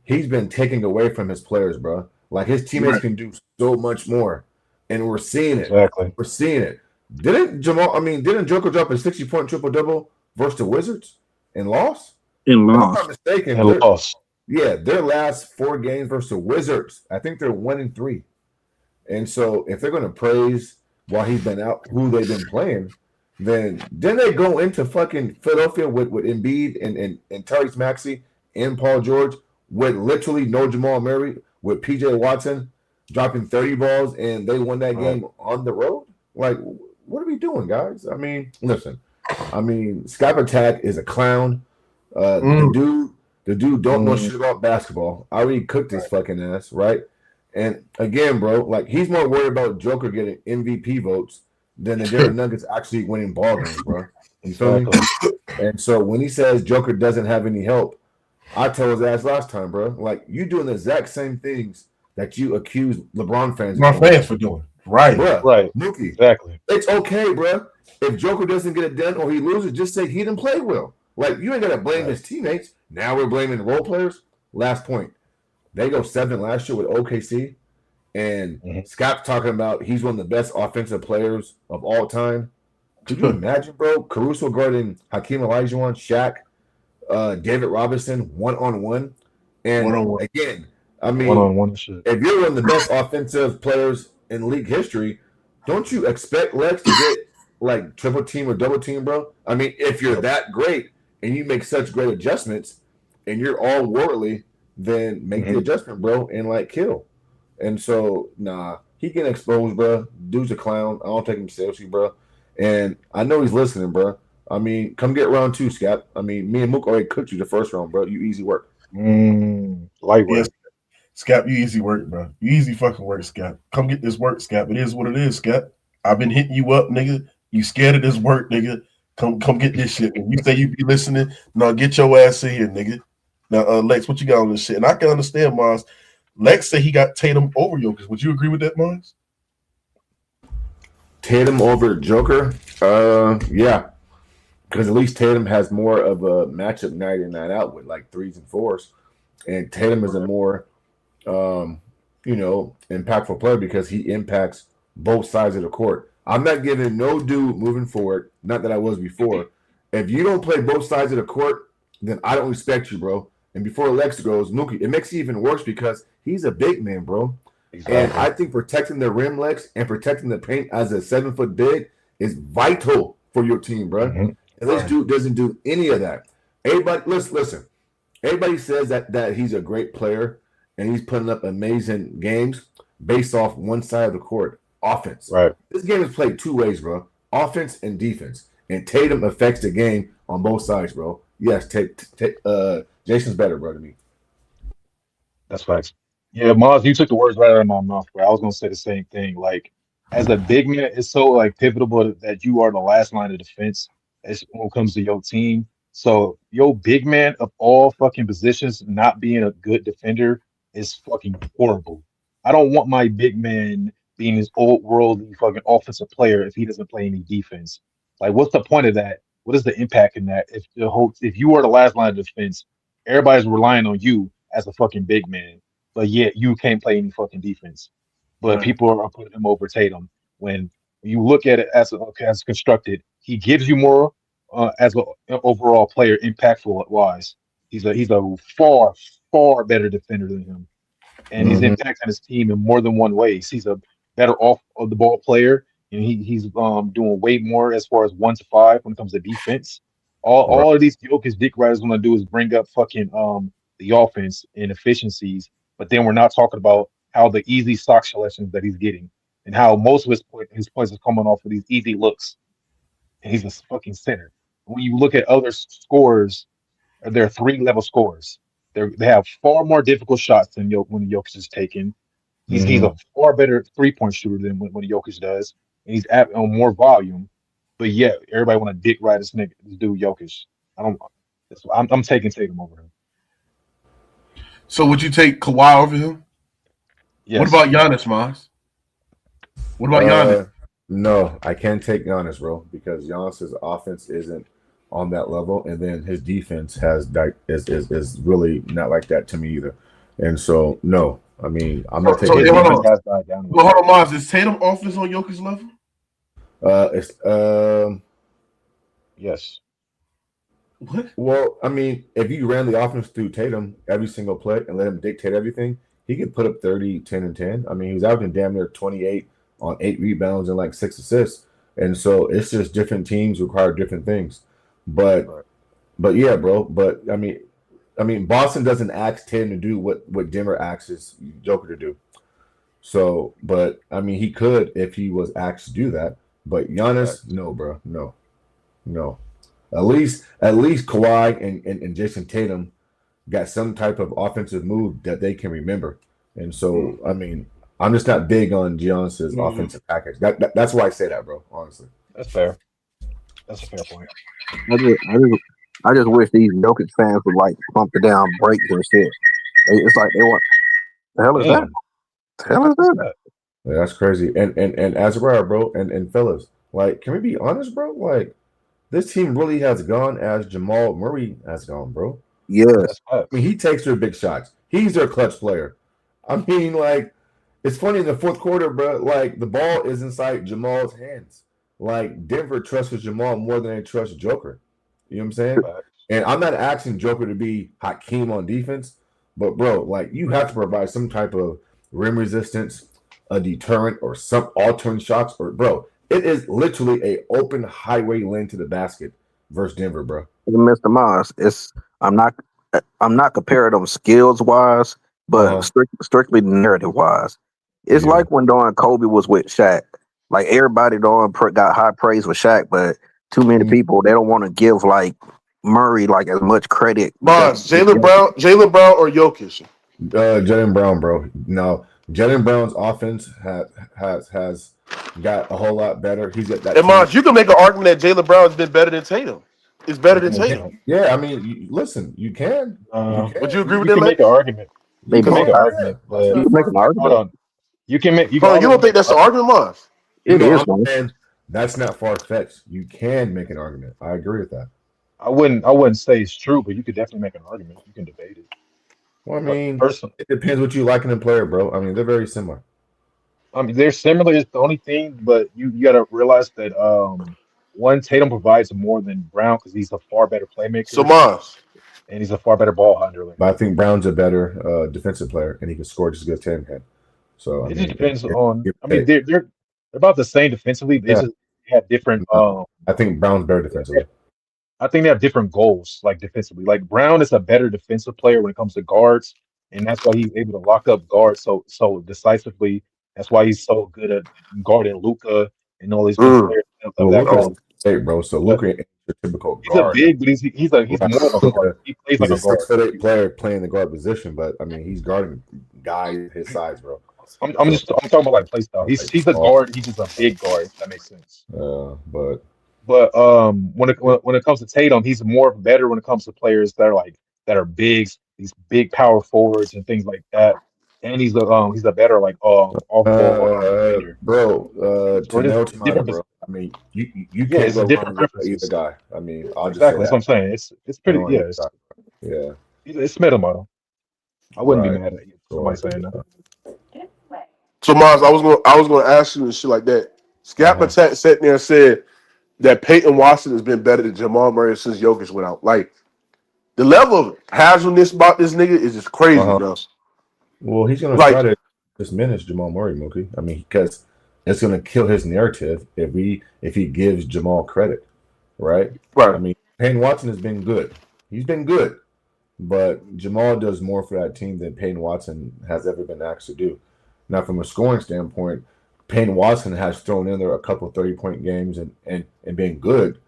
he's been taking away from his players, bro. Like, his teammates can do so much more, and we're seeing it. Exactly. We're seeing it. Didn't Joker drop a 60-point triple-double versus the Wizards and lost? If I'm not mistaken. And lost. Yeah, their last 4 games versus the Wizards, I think they're 1-3. And so if they're going to praise while he's been out who they've been playing, then they go into fucking Philadelphia with Embiid and Tyrese Maxey and Paul George with literally no Jamal Murray, with PJ Watson dropping 30 balls, and they won that game on the road? Like, what are we doing, guys? I mean, listen. I mean, Skap Attack is a clown. The dude don't know shit about basketball. I already cooked his fucking ass, right? And again, bro, like, he's more worried about Joker getting MVP votes than the Denver Nuggets actually winning ball games, bro. You feel me? And so when he says Joker doesn't have any help, I told his ass last time, bro. Like, you doing the exact same things that you accuse LeBron fans for doing. Right. Bro, right. Mookie. Exactly. It's okay, bro. If Joker doesn't get it done or he loses, just say he didn't play well. Like, you ain't got to blame his teammates. Now we're blaming the role players. Last point. They go 7 last year with OKC. And Scott's talking about he's one of the best offensive players of all time. Could you imagine, bro? Caruso guarding Hakeem Olajuwon, Shaq, David Robinson, one-on-one. And one-on-one. Again, I mean, one-on-one shit. If you're one of the best offensive players in league history, don't you expect Lex to get like triple team or double team, bro? I mean, if you're that great and you make such great adjustments and you're all worldly, then make the adjustment, bro, and like kill. And so, nah, he getting exposed, bro. Dude's a clown. I don't take him seriously, bro. And I know he's listening, bro. I mean, come get round 2, Skap. I mean, me and Mook already cooked you the first round, bro. You easy work. Light work. Yes. Skap, you easy work, bro. You easy fucking work, Skap. Come get this work, Skap. It is what it is, Skap. I've been hitting you up, nigga. You scared of this work, nigga. Come get this shit. When you say you be listening, no, get your ass in here, nigga. Now, Lex, what you got on this shit? And I can understand, Mars. Lex said he got Tatum over Jokic. Would you agree with that, Mars? Tatum over Joker. Yeah, because at least Tatum has more of a matchup night in night out with like threes and fours, and Tatum is a more impactful player because he impacts both sides of the court. I'm not giving no dude moving forward. Not that I was before. If you don't play both sides of the court, then I don't respect you, bro. And before Lex goes, Mookie, it makes it even worse because he's a big man, bro. Exactly. And I think protecting the rim, Lex, and protecting the paint as a 7-foot big is vital for your team, bro. Mm-hmm. And this dude doesn't do any of that. Everybody, listen. Everybody says that he's a great player and he's putting up amazing games based off one side of the court, offense. Right. This game is played two ways, bro. Offense and defense. And Tatum affects the game on both sides, bro. Yes, Jason's better, bro, to me. That's facts. Yeah, Maz, you took the words right out of my mouth, bro. I was gonna say the same thing. Like, as a big man, it's so like pivotal that you are the last line of defense when it comes to your team. So your big man of all fucking positions not being a good defender is fucking horrible. I don't want my big man being this old worldly fucking offensive player if he doesn't play any defense. Like, what's the point of that? What is the impact in that? If you are the last line of defense, everybody's relying on you as a fucking big man, but yet you can't play any fucking defense. But people are putting him over Tatum. When you look at it as constructed, he gives you more as an overall player, impactful wise. He's a far better defender than him, and he's impacting his team in more than one way. He's a better off of the ball player, and he's doing way more as far as 1 to 5 when it comes to defense. All of these Jokic dick riders want to do is bring up fucking the offense and efficiencies, but then we're not talking about how the easy stock selections that he's getting and how most of his points is coming off of these easy looks. And he's a fucking center. When you look at other scorers, they're 3-level scorers. They have far more difficult shots than when Jokic is taking. He's a far better 3-point shooter than when Jokic does, and he's on more volume. But yeah, everybody want to dick ride this dude Jokic. I'm taking Tatum over him. So would you take Kawhi over him? Yes. What about Giannis, Maz? What about Giannis? No, I can't take Giannis, bro, because Giannis's offense isn't on that level, and then his defense is really not like that to me either. And so, no, I mean, I'm not taking. Hold on, Maz. Is Tatum offense on Jokic's level? Yes. What? Well, I mean, if you ran the offense through Tatum every single play and let him dictate everything, he could put up 30, 10, and 10. I mean, he was averaging damn near 28 on 8 rebounds and like 6 assists. And so it's just different teams require different things. But yeah, bro. But I mean, Boston doesn't ask Tatum to do what Denver asks Joker to do. So, but I mean, he could if he was asked to do that. But Giannis, no, bro, no. At least Kawhi and Jason Tatum got some type of offensive move that they can remember. And so, I mean, I'm just not big on Giannis's offensive package. That's why I say that, bro. Honestly, that's fair. That's a fair point. I just wish these Jokic fans would like pump the down brakes and shit. It's like they want. The hell is that? The hell is that? Yeah, that's crazy. And Azariah, bro, and fellas, like, can we be honest, bro? Like, this team really has gone as Jamal Murray has gone, bro. Yes. I mean, he takes their big shots. He's their clutch player. I mean, like, it's funny in the fourth quarter, bro, like, the ball is inside Jamal's hands. Like, Denver trusts Jamal more than they trust Joker. You know what I'm saying? And I'm not asking Joker to be Hakeem on defense, but, bro, like, you have to provide some type of rim resistance, a deterrent, or some alternate shots. Or, bro, it is literally a open highway lane to the basket versus Denver, bro. Mr. Moss, I'm not comparing them skills wise, but strictly narrative wise. It's like when Kobe was with Shaq. Like, everybody got high praise for Shaq, but too many people, they don't want to give like Murray like as much credit. Moss, Jaylen Brown or Jokic? Jaylen Brown, bro. No, Jaylen Brown's offense has got a whole lot better. He's got that. And Moss, you can make an argument that Jaylen Brown has been better than Tatum. It's better than Tatum. Yeah, I mean, listen, you can. Would you agree with that? You can make an argument. You can make an argument. You can make an argument. Hold on. You can make. You don't think that's an argument, Moss? It is, I'm man. saying that's not far fetched. You can make an argument. I agree with that. I wouldn't say it's true, but you could definitely make an argument. You can debate it. Well, I But mean, personally, it depends what you like in a player, bro. I mean, they're very similar. I mean, they're similar. It's the only thing, but you got to realize that one Tatum provides more than Brown because he's a far better So playmaker Mars, and he's a far better ball handler. But I think Brown's a better defensive player, and he can score just as good as Tatum can. So I It just mean, depends on. give I or mean, take. they're about the same defensively. They Yeah, just have different. I think Brown's better defensively. I think they have different goals, like defensively. Like Brown is a better defensive player when it comes to guards, and that's why he's able to lock up guards so decisively. That's why he's so good at guarding Luca and all these big mm, players of Well, that Luka's role. great, bro. So But Luka ain't your typical he's a guard. big, but he's Right. more of a guard. He plays He's like a a guard. 6'8" player playing the guard position, but I mean, he's guarding guys his size, bro. I'm So talking about like play style. like He's a small, guard. He's just a big guard. If that makes sense. but But when it comes to Tatum, he's more better when it comes to players that are bigs, these big power forwards and things like that. And he's a better like off ball defender. So tomato, it's tomato, different. bro. I mean, you Yeah, can't it's a go different wrong with either preferences. guy. I mean, I'll just say Exactly. That's what that. I'm saying. It's You pretty. know, Yeah, either guy. Yeah, it's minimal. I wouldn't be right. mad at So, somebody saying that. so Mars, I was gonna ask you and shit like that. Skap uh-huh. Attack sat there and said that Peyton Watson has been better than Jamal Murray since Jokic went out. Like the level of casualness about this nigga is just crazy, Uh-huh. bro. Well, he's gonna Like, try to diminish Jamal Murray, Mookie. I mean, because it's gonna kill his narrative if he gives Jamal credit, right? I right, mean, Payne Watson has been good. He's been good, but Jamal does more for that team than Payne Watson has ever been asked to do. Now, from a scoring standpoint, Payne Watson has thrown in there a couple 30-point games and been good,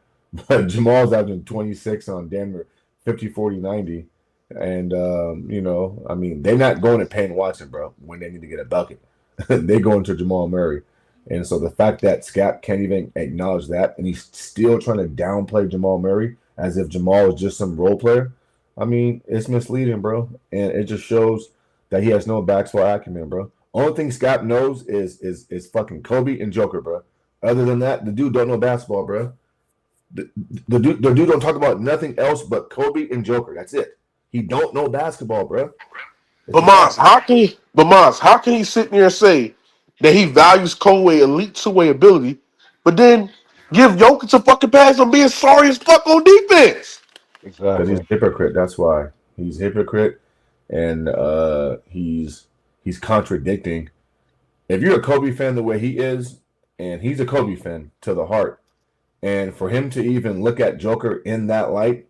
but Jamal's averaging 26 on Denver, 50, 40, 90. And, I mean, they're not going to Payne Watson, bro, when they need to get a bucket. They're going to Jamal Murray. And so the fact that Skap can't even acknowledge that and he's still trying to downplay Jamal Murray as if Jamal is just some role player, I mean, it's misleading, bro. And it just shows that he has no basketball acumen, bro. Only thing Skap knows is fucking Kobe and Joker, bro. Other than that, the dude don't know basketball, bro. The dude don't talk about nothing else but Kobe and Joker. That's it. He don't know basketball, bro. but Mars, how can he sit there and say that he values Conway elite two-way ability, but then give Jokic a fucking pass on being sorry as fuck on defense? Because he's Exactly. a hypocrite. That's why he's a hypocrite, and he's contradicting. If you're a Kobe fan the way he is, and he's a Kobe fan to the heart, and for him to even look at Joker in that light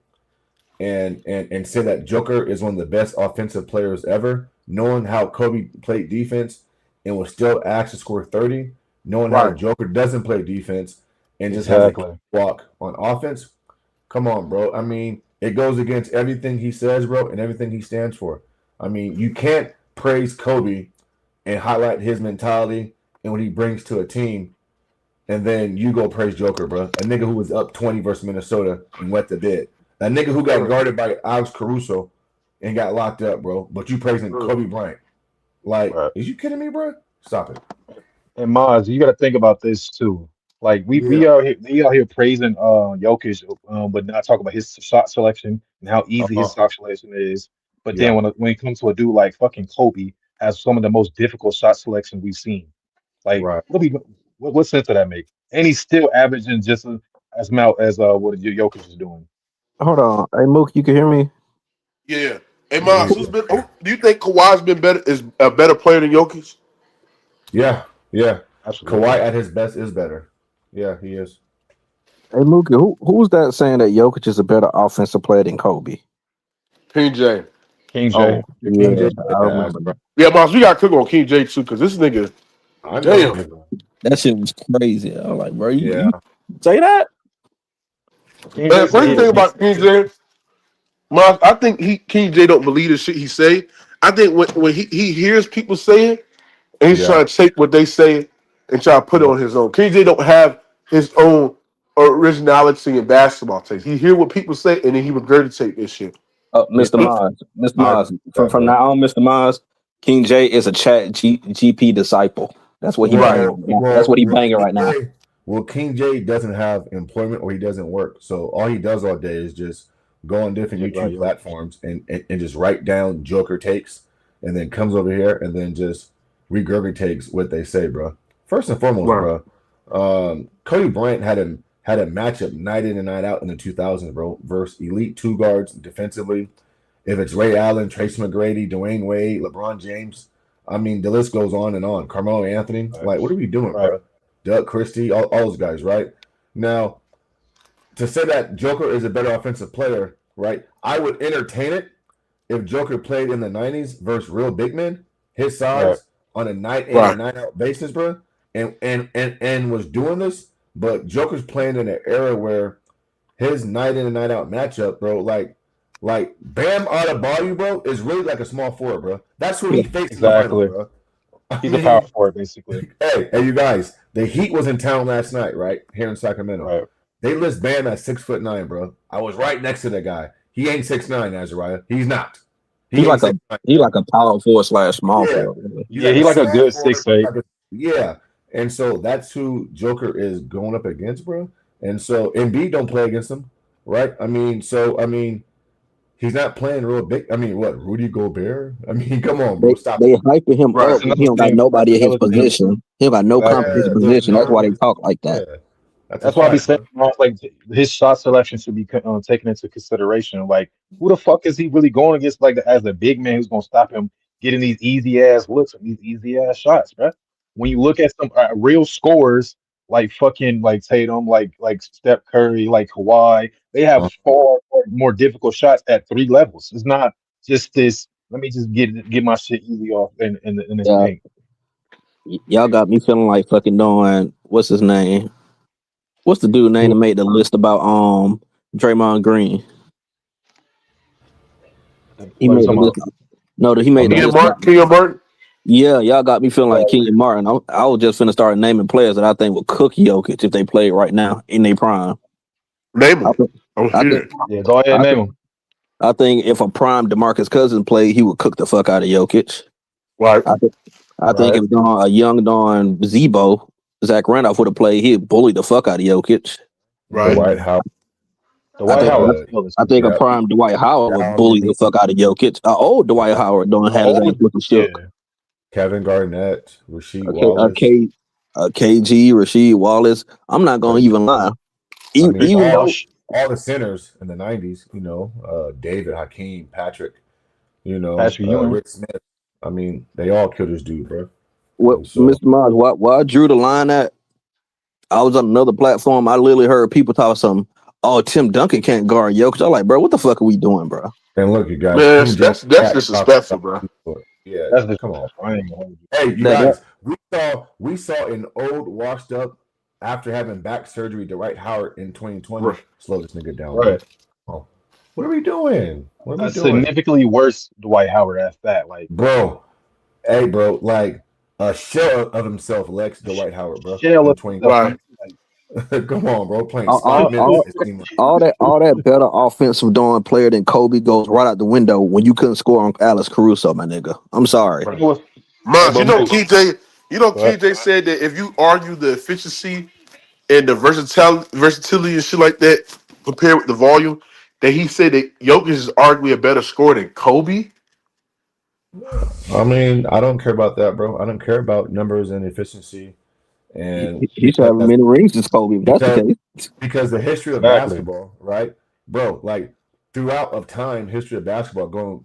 and say that Joker is one of the best offensive players ever, knowing how Kobe played defense and was still asked to score 30, knowing how Right. Joker doesn't play defense and just has a Exactly. walk on offense. Come on, bro. I mean, it goes against everything he says, bro, and everything he stands for. I mean, you can't praise Kobe and highlight his mentality and what he brings to a team, and then you go praise Joker, bro. A nigga who was up 20 versus Minnesota and wet the bed. A nigga who got guarded by Alex Caruso and got locked up, bro. But you praising Kobe Bryant. Like, Right. is you kidding me, bro? Stop it. And Maz, you got to think about this too. Like we out here praising Jokic, but not talking about his shot selection and how easy his shot selection is. But Yeah. then when it comes to a dude like fucking Kobe, has some of the most difficult shot selection we've seen. Like Right. what sense does that make? And he's still averaging just as amount as what Jokic is doing. Hold on. Hey, Mook, you can hear me? Yeah. Hey, Yeah, Mars, do you think Kawhi's been better? Is a better player than Jokic? Yeah. Absolutely. Kawhi at his best is better. Yeah, he is. Hey, Mookie, who's that saying that Jokic is a better offensive player than Kobe? King J. King J. Oh, yeah, King J. I remember that. Yeah, Mars, we got to cook on King J too, because this nigga, I damn. know. That shit was crazy. I was like, bro, Yeah. you say that? King Man, J crazy thing about King J, Mars, I think King J don't believe the shit he say. I think when he hears people say it, and he's trying to take what they say and try to put it on his own. King J don't have his own originality in basketball taste. He hear what people say and then he regurgitate this shit. Mr. Maz, Mr. I Maz. agree with that, From bro. now on, Mr. Maz, King J is a chat GP disciple. That's what he banging right now. That's what he banging right now. Well, King J doesn't have employment or he doesn't work. So all he does all day is just go on different YouTube platforms and just write down Joker takes and then comes over here and then just regurgitates what they say, bro. First and foremost, bro, Kobe Bryant had a matchup night in and night out in the 2000s, bro, versus elite two guards defensively. If it's Ray Allen, Tracy McGrady, Dwayne Wade, LeBron James, I mean, the list goes on and on. Carmelo Anthony, like, what are we doing, bro? Doug Christie, all those guys, right? Now, to say that Joker is a better offensive player, right? I would entertain it if Joker played in the 90s versus real big men, his size, on a night in and night out basis, bro, and was doing this. But Joker's playing in an era where his night in and night out matchup, bro, like Bam Adebayo, bro, is really like a small forward, bro. That's who he faces. Exactly. Bro. He's a power forward, basically. Hey, you guys, the Heat was in town last night, right? Here in Sacramento. Right. They list Bam at 6'9", bro. I was right next to that guy. He ain't 6'9", Azariah. He's not. He's like a power forward / small forward. Yeah, he's like a good 6'8". Yeah. And so that's who Joker is going up against, bro. And so Embiid don't play against him, right? I mean, he's not playing real big. I mean, what, Rudy Gobert? I mean, come on, bro. Stop. They hyping him up. He don't got nobody in his position. He don't got no competition position. That's why they talk like that. Yeah. That's why I be saying, like, his shot selection should be taken into consideration. Like, who the fuck is he really going against, like, as a big man who's going to stop him getting these easy-ass looks and these easy-ass shots, bro? When you look at some real scorers, like fucking like Tatum, like Steph Curry, like Kawhi, they have far more difficult shots at 3 levels. It's not just this. Let me just get my shit easy off in this paint. Y'all got me feeling like fucking doing what's his name? What's the dude name that made the list about Draymond Green? He made the list. No, he made the list. Kenyon Martin. Yeah, y'all got me feeling like Kenyon Martin. I was just finna start naming players that I think would cook Jokic if they played right now in their prime. Name them. Yeah, go ahead and name them. I think if a prime DeMarcus Cousins played, he would cook the fuck out of Jokic. Right. I think if a young Don Zebo, Zach Randolph would have played, he'd bully the fuck out of Jokic. Right. Dwight Howard. I think a prime Dwight Howard would bully the fuck out of Jokic. Old Dwight Howard don't have his ass looking shook. Kevin Garnett, Rasheed Wallace. KG, Rasheed Wallace. I'm not going to even lie. Even all the centers in the 90s, David, Hakeem, Patrick, Patrick Ewing. Rick Smith. I mean, they all killed this dude, bro. Mr. Mars, why I drew the line at, I was on another platform. I literally heard people talk something. Oh, Tim Duncan can't guard Jokic. I'm like, bro, what the fuck are we doing, bro? And look, you guys. Man, that's disrespectful, bro. Yeah, come on. Hey, you guys, we saw an old, washed up, after having back surgery, Dwight Howard in 2020. Right. Slow this nigga down. Right. Oh, what are we doing? Significantly worse Dwight Howard at that, like, bro. Hey, bro, like a shell of himself, Lex Dwight Howard, bro. Shell of 2020. Come on, bro. Playing all that better offensive doing player than Kobe goes right out the window when you couldn't score on Alex Caruso, my nigga. I'm sorry. Mons, KJ said that if you argue the efficiency and the versatility and shit like that, compared with the volume, that he said that Jokic is arguably a better scorer than Kobe. I mean, I don't care about that, bro. I don't care about numbers and efficiency. And he should have many rings as Kobe. That's the case. Because the history of basketball, right, bro? Like throughout of time, history of basketball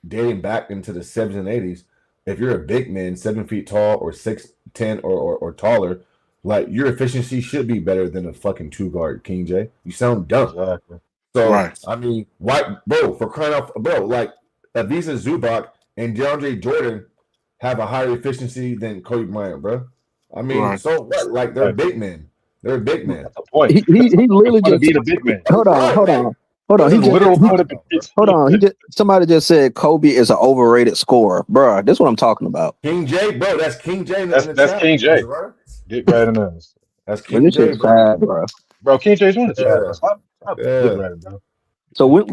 dating back into the 70s and 80s. If you're a big man, 7 feet tall or 6'10" or taller, like your efficiency should be better than a fucking 2-guard, King J. You sound dumb. Exactly. So I mean, why, bro? For crying out, bro, like Avisa Zubac and DeAndre Jordan have a higher efficiency than Kobe Bryant, bro. I mean, so what? Like they're big men. They're a big man. That's the point. He literally just be the big man. Hold on. Somebody just said Kobe is an overrated scorer, bro. That's what I'm talking about. King J, bro. That's King J. That's King J. Get right in there. That's King J, bro. Bro, King J's on the chat. Bro. So when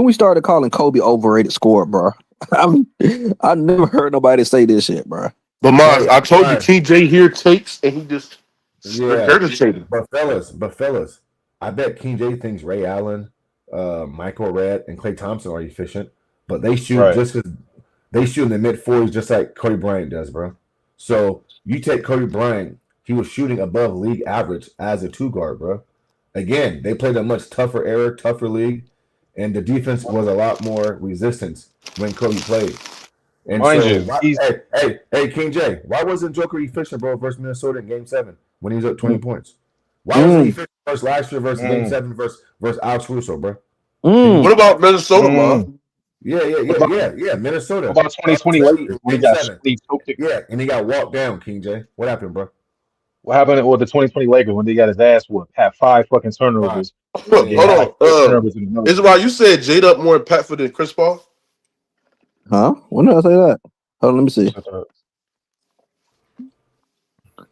we started calling Kobe overrated scorer, bro, I never heard nobody say this shit, bro. But Mars, Hey, I told you, guys, TJ here takes, and he just yeah, regurgitated. but fellas, I bet King J thinks Ray Allen, Michael Redd, and Klay Thompson are efficient, but they shoot Right. just as they shoot in the mid-40s, just like Kobe Bryant does, bro. So you take Kobe Bryant, he was shooting above league average as a two guard, bro. Again, they played a much tougher era, tougher league, and the defense was a lot more resistance when Kobe played. And Mind so, you, he's hey, King J, why wasn't Joker efficient, bro, versus Minnesota in Game 7 when he was up 20 points? Why wasn't he efficient versus last year versus Game 7 versus Alex Russo, bro? What about Minnesota, Mars? Yeah. Minnesota. What about 2020 Lakers when he Game got 7. when he choked it? Yeah, and he got walked down, King J. What happened, bro? What happened with the 2020 Lakers when they got his ass whooped? Had 5 fucking Right. turnovers, and then had Hold like 4 on. turnovers in another Is it game. why you said J-Dub more impactful than Chris Paul? Huh? When did I say that? Hold on, let me see. Shut up.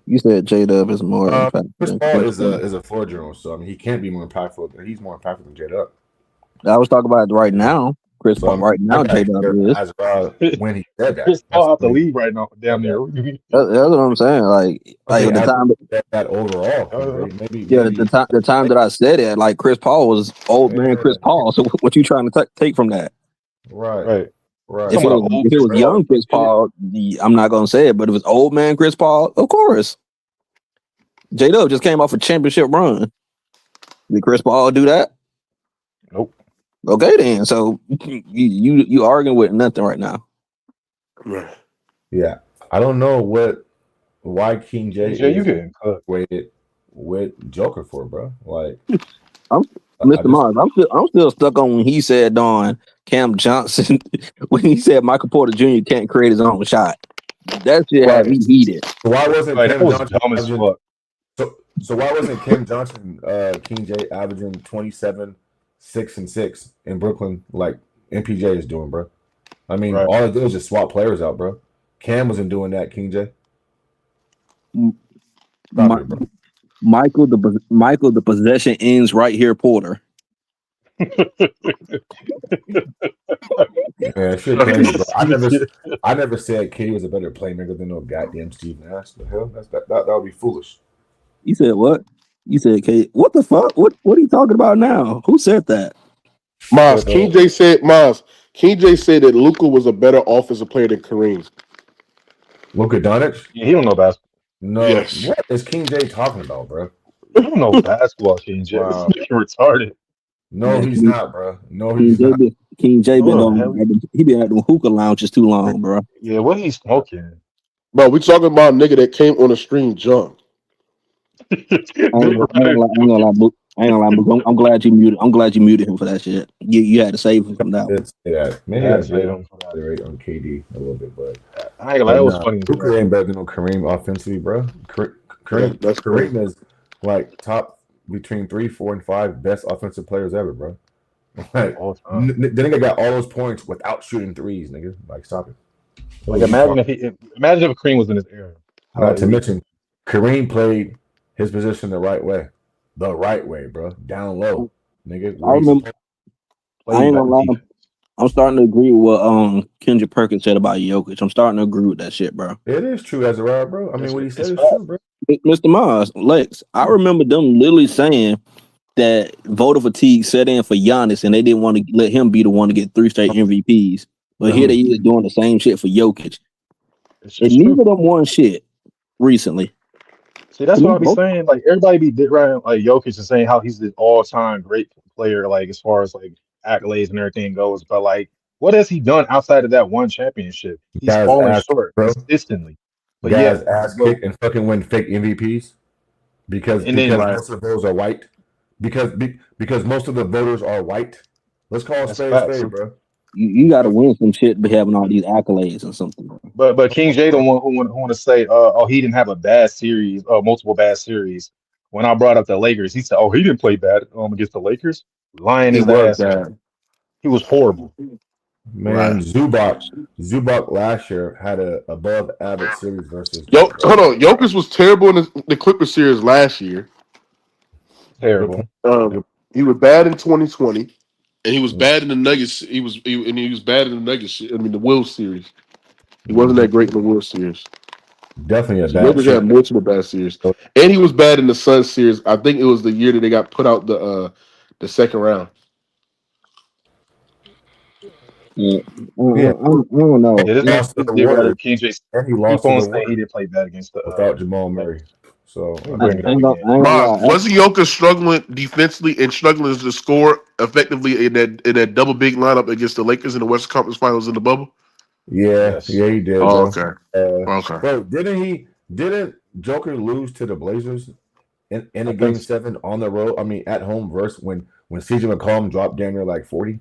You said J-Dub is more impactful Chris than Paul Chris Paul. is a floor general, so I mean he can't be more impactful. He's more impactful than J-Dub. I was talking about it right now. Chris So Paul right now, J-Dub is. as when he said that. Chris Paul out the That's league right now, damn near. That's what I'm saying. Like the time that overall, maybe the time that I said it, like Chris Paul was old man Chris Paul. So what you trying to take from that? right. If it was young Chris Paul, I'm not gonna say it, but if it's old man Chris Paul, of course. J-Dub just came off a championship run. Did Chris Paul do that? Nope. Okay, then. So you arguing with nothing right now. Yeah, I don't know why King J you getting cooked with Joker for, bro. Like, Mr. Mars, I'm still stuck on when he said on Cam Johnson when he said Michael Porter Jr. can't create his own shot. That shit had me heated. So why wasn't Like, Cam that was Johnson dumb as fuck. So why wasn't Cam Johnson, King J averaging 27, 6 and 6 in Brooklyn like MPJ is doing, bro? I mean, all it did was just swap players out, bro. Cam wasn't doing that, King J. Michael, the possession ends right here, Porter. Yeah, shit crazy, bro. I never said KD was a better playmaker than no goddamn Steve Nash. The hell, that would be foolish. You said what? You said K. What the fuck? What are you talking about now? Who said that? Miles, King J said that Luka was a better offensive player than Kareem. Luka Doncic? Yeah, he don't know basketball. No, yes. What is King J talking about, bro? You don't know basketball, King J. Wow. This nigga retarded. No, he's not, bro. No, he's not. King J been on. He been at the hookah lounges too long, bro. Yeah, what he's smoking? Bro, we talking about a nigga that came on the stream drunk. I ain't gonna lie. I'm glad you muted. I'm glad you muted him for that shit. You had to save him from that one. Yeah, maybe I save him for that rate on KD a little bit, but I ain't gonna lie, that was funny. Luka ain't better than Kareem offensively, bro. Kareem is like top between 3, 4, and 5 best offensive players ever, bro. Like, the nigga got all those points without shooting threes, nigga. Like, stop it. Like, imagine if Kareem was in his era. Not to mention, Kareem played his position the right way, bro. Down low, nigga. I remember. I ain't gonna lie. I'm starting to agree with what Kendrick Perkins said about Jokic. I'm starting to agree with that shit, bro. It is true, Azariah, bro. I mean, what he said is true, bro. Mr. Mars, Lex, I remember them literally saying that voter fatigue set in for Giannis, and they didn't want to let him be the one to get 3 straight MVPs. But here they is doing the same shit for Jokic. And neither of them won shit recently. See, that's what I be saying. Like, everybody be dick riding like Jokic and saying how he's the all-time great player, like as far as like accolades and everything goes. But like, what has he done outside of that one championship? He's falling short consistently. But guys ass kick and fucking win fake MVPs because most of those are white. Because most of the voters are white. Let's call it spade, bro. You got to win some shit by having all these accolades and something. But King J, the one who want to say, he didn't have a bad series, multiple bad series. When I brought up the Lakers, he said, he didn't play bad against the Lakers. Lying his ass. He was horrible. Man, Zubac last year had a above average series versus. Hold on, Jokic was terrible in the Clippers series last year. Terrible. He was bad in 2020, and he was bad in the Nuggets. He was bad in the Nuggets. I mean, the Wolves series. He wasn't that great in the Wolves series. Definitely a So bad Jokic series. had multiple bad series, and he was bad in the Suns series. I think it was the year that they got put out the second round. Yeah. Yeah, I don't know. Yeah, lost to this the dig right Warriors, at KJ. and he Keep lost to on the saying he Warriors didn't play bad against the without Jamal Lakers. Murray. So Let me I bring mean, it up again. I ain't gonna Miles, lie. wasn't Jokic struggling defensively and struggling to score effectively in that double big lineup against the Lakers in the Western Conference Finals in the bubble? yeah, Yes, he did, Oh, bro. okay. Okay. Bro, didn't Joker lose to the Blazers in I a think game so. 7 on the road? I mean, at home versus when CJ McCollum dropped down there like 40,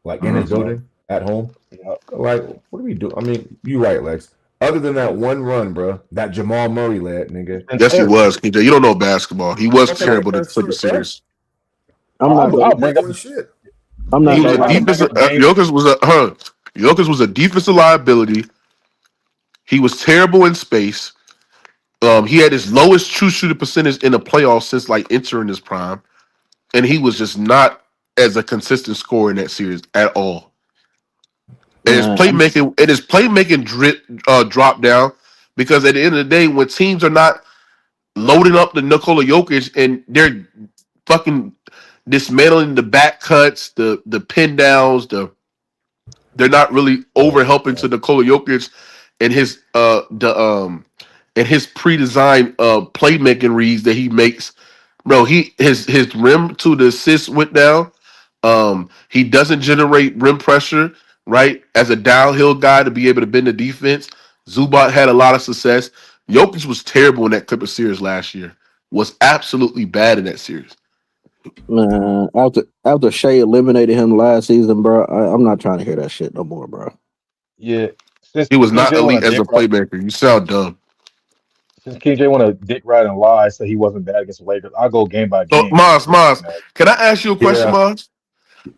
like I in his think Mhm. so. building at home. Yeah. Like, what do we do? I mean, you right, Lex. Other than that one run, bro, that Jamal Murray led, It's nigga. been Yes, he terrible. was, KJ. You don't know basketball. He was Motherfucker terrible in ain't the done Clipper shit, bro. series. I'm not I'll gonna. Ain't bring up doing the shit. I'm He not was gonna a KJ. lie. I'll bring defensive. up game. Jokic was a defensive liability. He was terrible in space. He had his lowest true shooter percentage in the playoffs since like entering his prime, and he was just not as a consistent scorer in that series at all. And his Man, playmaking dropped down because at the end of the day, when teams are not loading up the Nikola Jokic and they're fucking dismantling the back cuts, the pin downs, they're not really over helping to Nikola Jokic and his pre-designed playmaking reads that he makes. Bro, his rim to the assist went down. He doesn't generate rim pressure, right? As a downhill guy to be able to bend the defense. Zubac had a lot of success. Jokic was terrible in that Clipper series last year. Was absolutely bad in that series. man, after Shai eliminated him last season, bro, I'm not trying to hear that shit no more, bro. Yeah, since He was not KJ want elite to as a dick right, playmaker. You sound dumb. since KJ want to dick right and lie, say he wasn't bad against the Lakers. I'll go game by So, game. Maz, can I ask you a question, Yeah, Maz?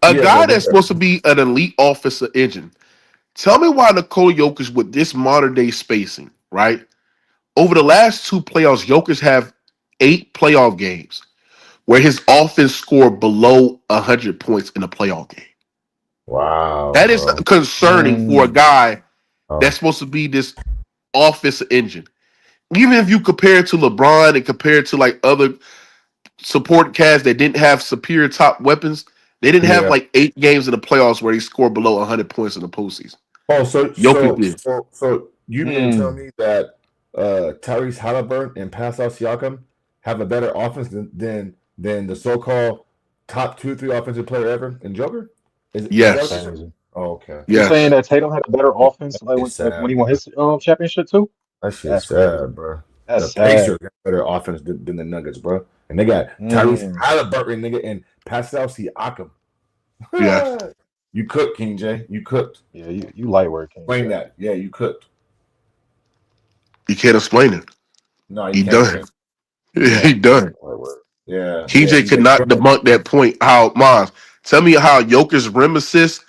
A yeah, bro. guy Go that's ahead. supposed to be an elite offensive engine. Tell me why Nikola Jokic with this modern day spacing, right? Over the last two playoffs, Jokic have 8 playoff games where his offense scored below 100 points in a playoff game. Wow, That is bro. concerning for a Mm, guy Oh, that's supposed to be this offensive engine. Even if you compare it to LeBron and compare it to like other support cast that didn't have superior top weapons, they didn't have yeah. like 8 games in the playoffs where he scored below 100 points in the postseason. Oh, so Jokic so did. so so you mean to tell mm. me that Tyrese Halliburton and Pascal Siakam have a better offense than the so-called top 2, 3 offensive player ever in Joker? Is that That's what you're Yes. saying? crazy. Oh, okay. You saying Yes. that Tatum had a better Yeah, offense like it's like when he sad, won bro. his championship too? That shit's That's crazy. sad, bro. The That's sad. Pacers got better offense than the Nuggets, bro. And they got Tyrese Mm. Halliburton, nigga, and Pascal Siakam. Yes. You cooked, King J. You cooked. Yeah, you light work, King Explain J. that. Yeah, you cooked. You can't explain it. No, you He can't done. explain. You He can't. done. Light work. Yeah, yeah. TJ You could get not cooked. debunk that point. How Maz? Tell me how Jokic rim assist.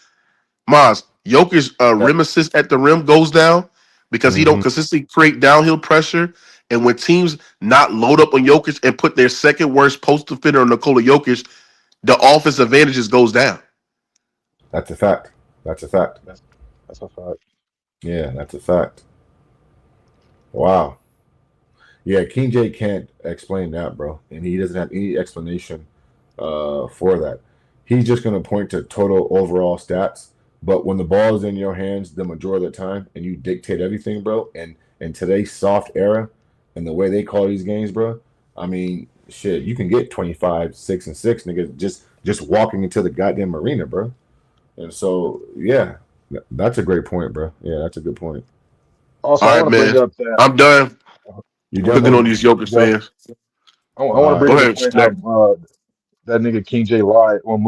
Maz, Jokic Yeah. rim assist at the rim goes down because he don't Mm-hmm. consistently create downhill pressure. And when teams not load up on Jokic and put their second worst post defender on Nikola Jokic, the offense advantages goes down. That's a fact. That's a fact. That's a fact. Yeah, that's a fact. Wow. Yeah, King J can't explain that, bro, and he doesn't have any explanation for that. He's just going to point to total overall stats. But when the ball is in your hands, the majority of the time, and you dictate everything, bro, and in today's soft era and the way they call these games, bro, I mean, shit, you can get 25, 6 and 6, nigga, just walking into the goddamn arena, bro. And so, yeah, that's a great point, bro. Yeah, that's a good point. Also, All I right, want to bring man. up that I'm done You I want done, to cooking bring on bro? up these Jokic the fans. I want to All bring Go up the ahead, point Snap. how that nigga King J lied on